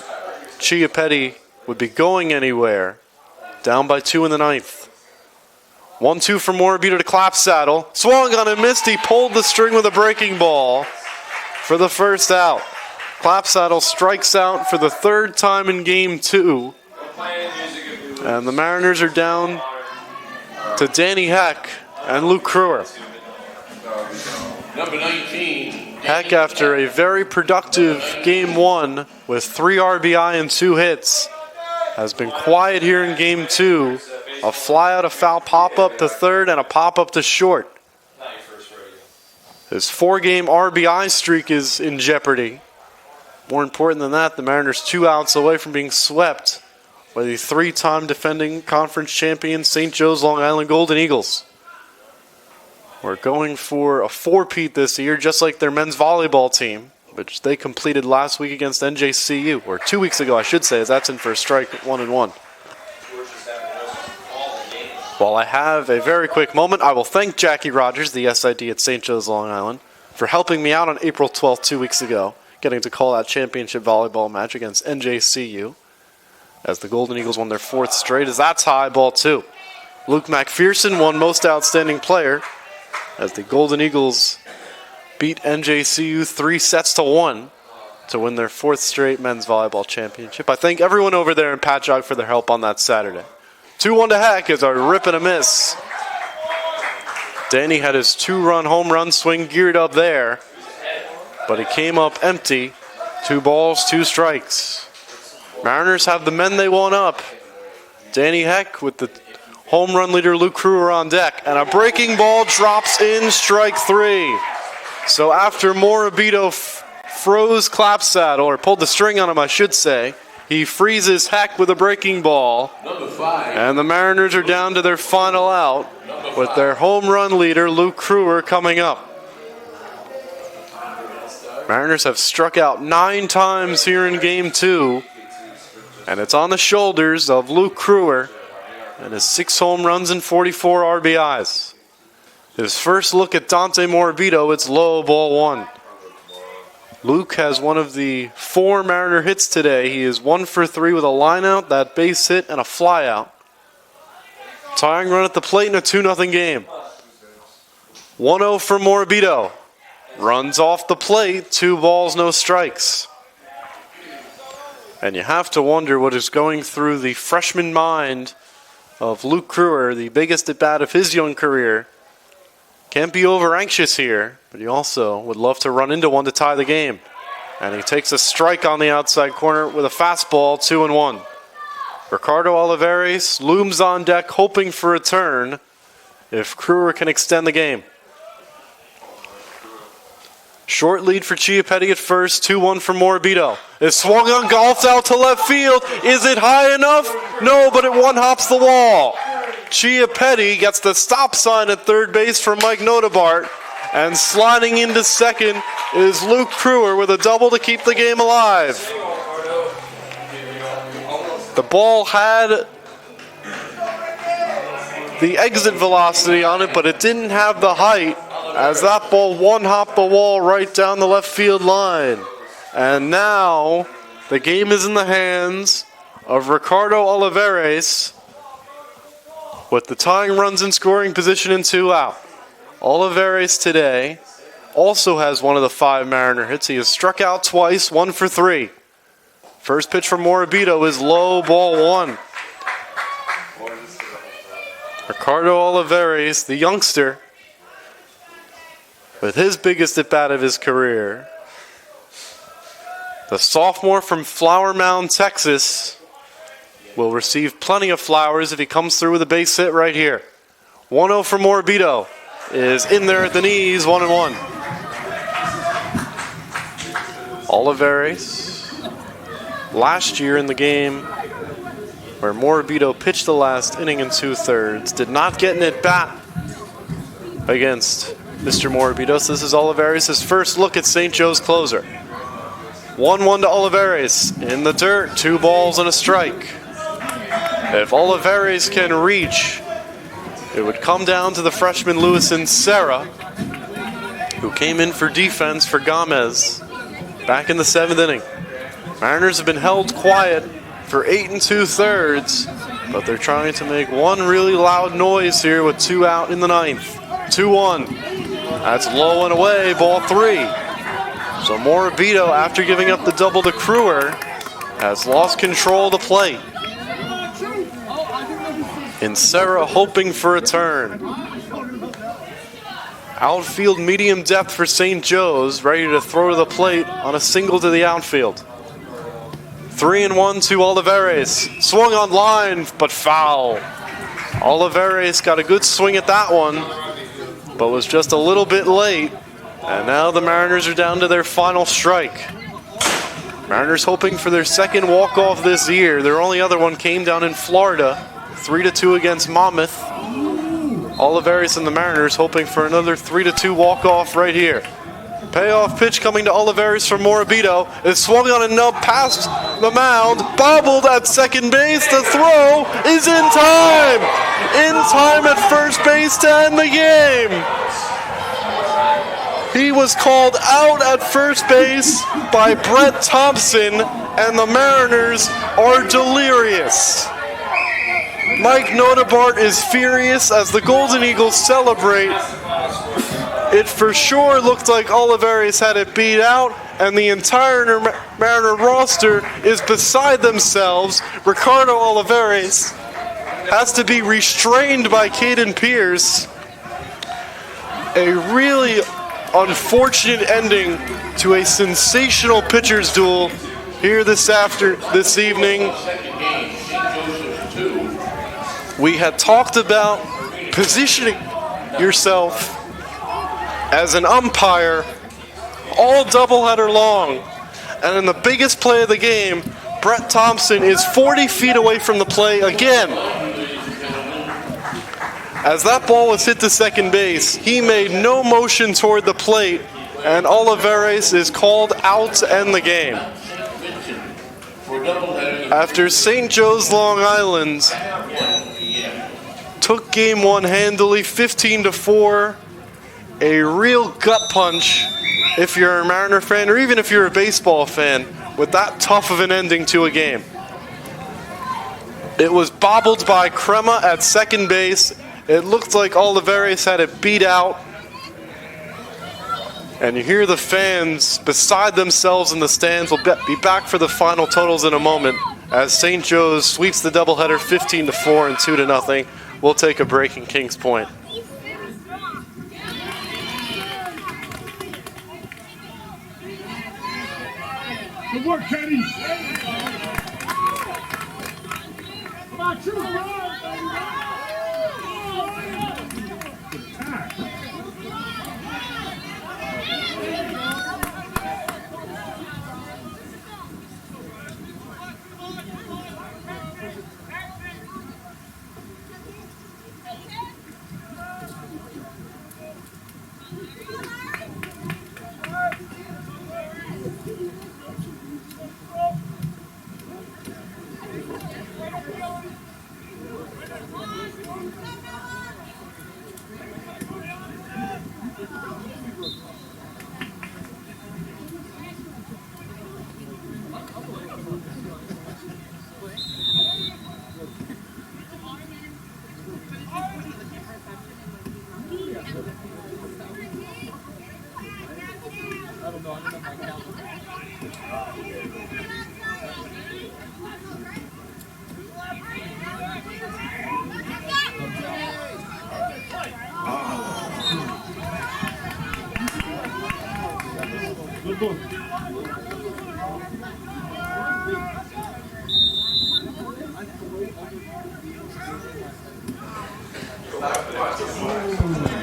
Chiappetti would be going anywhere. Down by 2 in the ninth. 1-2 for Morabito to Clapsaddle. Swung on and missed. He pulled the string with a breaking ball for the first out. Clapsaddle strikes out for the 3rd time in Game 2. And the Mariners are down to Danny Heck and Luke Crewer. Number 19. Heck, after a very productive Game 1 with 3 RBI and 2 hits, has been quiet here in Game 2. A flyout, a foul pop-up to third, and a pop-up to short. His 4-game RBI streak is in jeopardy. More important than that, the Mariners 2 outs away from being swept by the 3-time defending conference champion St. Joe's Long Island Golden Eagles. We're going for a 4-peat this year, just like their men's volleyball team, which they completed last week against NJCU, or 2 weeks ago, I should say, as that's in for a strike at 1-1. While I have a very quick moment, I will thank Jackie Rogers, the SID at St. Joe's Long Island, for helping me out on April 12th, 2 weeks ago, getting to call that championship volleyball match against NJCU, as the Golden Eagles won their 4th straight, as that's high, ball 2. Luke McPherson won Most Outstanding Player, as the Golden Eagles beat NJCU 3-1 to win their 4th straight men's volleyball championship. I thank everyone over there in Patchogue for their help on that Saturday. 2-1 to Heck is a rip and a miss. Danny had his 2-run home run swing geared up there, but he came up empty. 2 balls, 2 strikes. Mariners have the men they want up. Danny Heck with the home run leader Luke Crewer on deck, and a breaking ball drops in, strike 3. So after Morabito froze Clapsaddle, or pulled the string on him, I should say. He freezes Heck with a breaking ball. Number 5. And the Mariners are down to their final out with their home run leader, Luke Crewer, coming up. Mariners have struck out 9 times here in Game 2. And it's on the shoulders of Luke Crewer and his 6 home runs and 44 RBIs. His first look at Dante Morabito, it's low, ball 1. Luke has one of the 4 Mariner hits today. He is 1 for 3 with a lineout, that base hit, and a flyout. Tying run at the plate in a 2-0 game. 1-0 for Morabito. Runs off the plate, 2 balls, no strikes. And you have to wonder what is going through the freshman mind of Luke Crewer, the biggest at bat of his young career. Can't be over anxious here, but he also would love to run into one to tie the game. And he takes a strike on the outside corner with a fastball, 2-1. Ricardo Olivares looms on deck, hoping for a turn if Crewer can extend the game. Short lead for Chiappetti at first, 2-1 for Morabito. It's swung on, golfed out to left field. Is it high enough? No, but it one-hops the wall. Chiappetti gets the stop sign at third base from Mike Notebart. And sliding into second is Luke Crewer with a double to keep the game alive. The ball had the exit velocity on it, but it didn't have the height as that ball one-hopped the wall right down the left field line. And now the game is in the hands of Ricardo Olivares with the tying runs in scoring position and 2 out. Olivares today also has one of the 5 Mariner hits. He has struck out twice, 1 for 3. First pitch from Morabito is low, ball 1. Ricardo Olivares, the youngster, with his biggest at-bat of his career. The sophomore from Flower Mound, Texas, will receive plenty of flowers if he comes through with a base hit right here. 1-0 for Morabito is in there at the knees, 1-1. Olivares, last year in the game where Morabito pitched the last inning in 2/3, did not get an at-bat against Mr. Morabito. So this is Olivares' first look at St. Joe's closer. 1-1 to Olivares in the dirt, 2 balls and a strike. If Olivares can reach, it would come down to the freshman Lewison Serra, who came in for defense for Gomez back in the 7th inning. Mariners have been held quiet for 8 2/3, but they're trying to make one really loud noise here with 2 out in the 9th. 2-1. That's low and away, ball 3. So Morabito, after giving up the double to Crewer, has lost control of the plate. And Serra hoping for a turn. Outfield medium depth for St. Joe's, ready to throw to the plate on a single to the outfield. 3-1 to Olivares. Swung on line, but foul. Olivares got a good swing at that one, but was just a little bit late. And now the Mariners are down to their final strike. Mariners hoping for their second walk-off this year. Their only other one came down in Florida, 3-2 against Monmouth. Olivares and the Mariners hoping for another 3-2 walk-off right here. Payoff pitch coming to Olivares from Morabito. Is swung on a nub past the mound. Bobbled at second base. The throw is in time. In time at first base to end the game. He was called out at first base by Brett Thompson, and the Mariners are delirious. Mike Notebart is furious as the Golden Eagles celebrate. It for sure looked like Olivares had it beat out, and the entire Mariner roster is beside themselves. Ricardo Olivares has to be restrained by Caden Pierce. A really unfortunate ending to a sensational pitcher's duel here this evening. We had talked about positioning yourself as an umpire all doubleheader long. And in the biggest play of the game, Brett Thompson is 40 feet away from the play again. As that ball was hit to second base, he made no motion toward the plate, and Olivares is called out to end the game. After St. Joe's Long Island took game one handily, 15-4, a real gut punch if you're a Mariner fan, or even if you're a baseball fan, with that tough of an ending to a game. It was bobbled by Crema at second base. It looked like Olivares had it beat out. And you hear the fans beside themselves in the stands. We'll be back for the final totals in a moment as St. Joe's sweeps the doubleheader 15-4 and 2-0. We'll take a break in Kings Point. Good work, Kenny. Come on, shoot,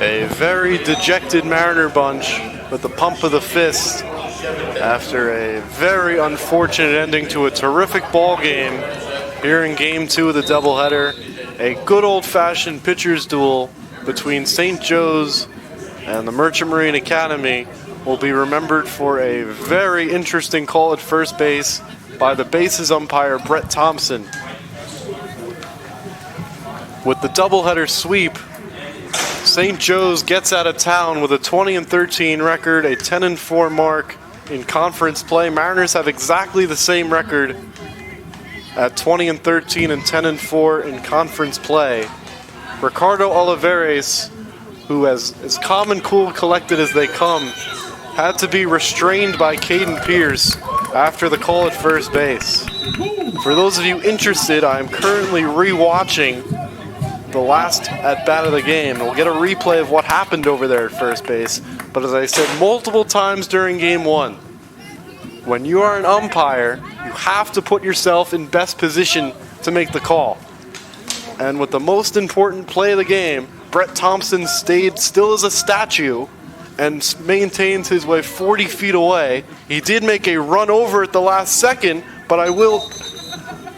A very dejected Mariner bunch with the pump of the fist after a very unfortunate ending to a terrific ball game here in game two of the doubleheader. A good old-fashioned pitcher's duel between St. Joe's and the Merchant Marine Academy will be remembered for a very interesting call at first base by the bases umpire Brett Thompson. With the doubleheader sweep, St. Joe's gets out of town with a 20-13 record, a 10-4 mark in conference play. Mariners have exactly the same record at 20-13 and 10-4 in conference play. Ricardo Olivares, who is as calm and cool collected as they come, had to be restrained by Caden Pierce after the call at first base. For those of you interested, I am currently re-watching the last at-bat of the game. We'll get a replay of what happened over there at first base. But as I said multiple times during game one, when you are an umpire, you have to put yourself in best position to make the call. And with the most important play of the game, Brett Thompson stayed still as a statue and maintains his way 40 feet away. He did make a run over at the last second, but I will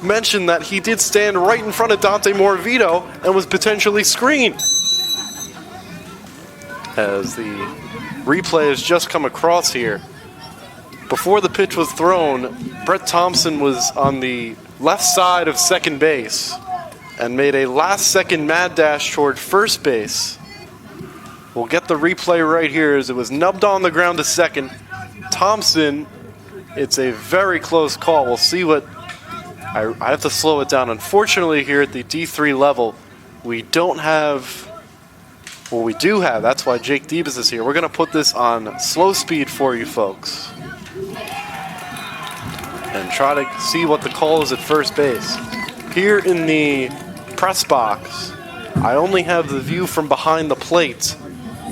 mention that he did stand right in front of Dante Moravito and was potentially screened. As the replay has just come across here, before the pitch was thrown, Brett Thompson was on the left side of second base and made a last-second mad dash toward first base. We'll get the replay right here as it was nubbed on the ground to second. Thompson, it's a very close call. We'll see what... I have to slow it down. Unfortunately, here at the D3 level, we don't have... Well, we do have. That's why Jake Debus is here. We're going to put this on slow speed for you folks and try to see what the call is at first base. Here in the press box, I only have the view from behind the plate.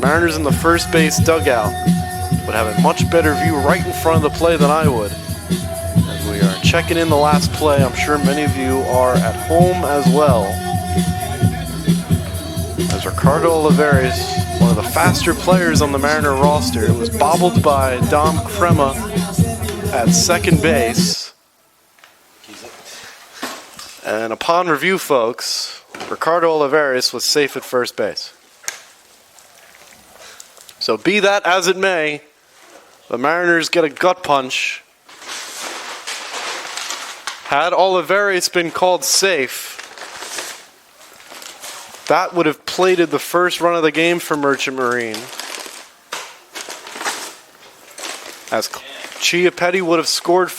Mariners in the first base dugout would have a much better view right in front of the play than I would. As we are checking in the last play, I'm sure many of you are at home as well. As Ricardo Olivares, one of the faster players on the Mariner roster, was bobbled by Dom Crema at second base. And upon review, folks, Ricardo Olivares was safe at first base. So be that as it may, the Mariners get a gut punch. Had Olivares been called safe, that would have plated the first run of the game for Merchant Marine, as Chiappetti would have scored from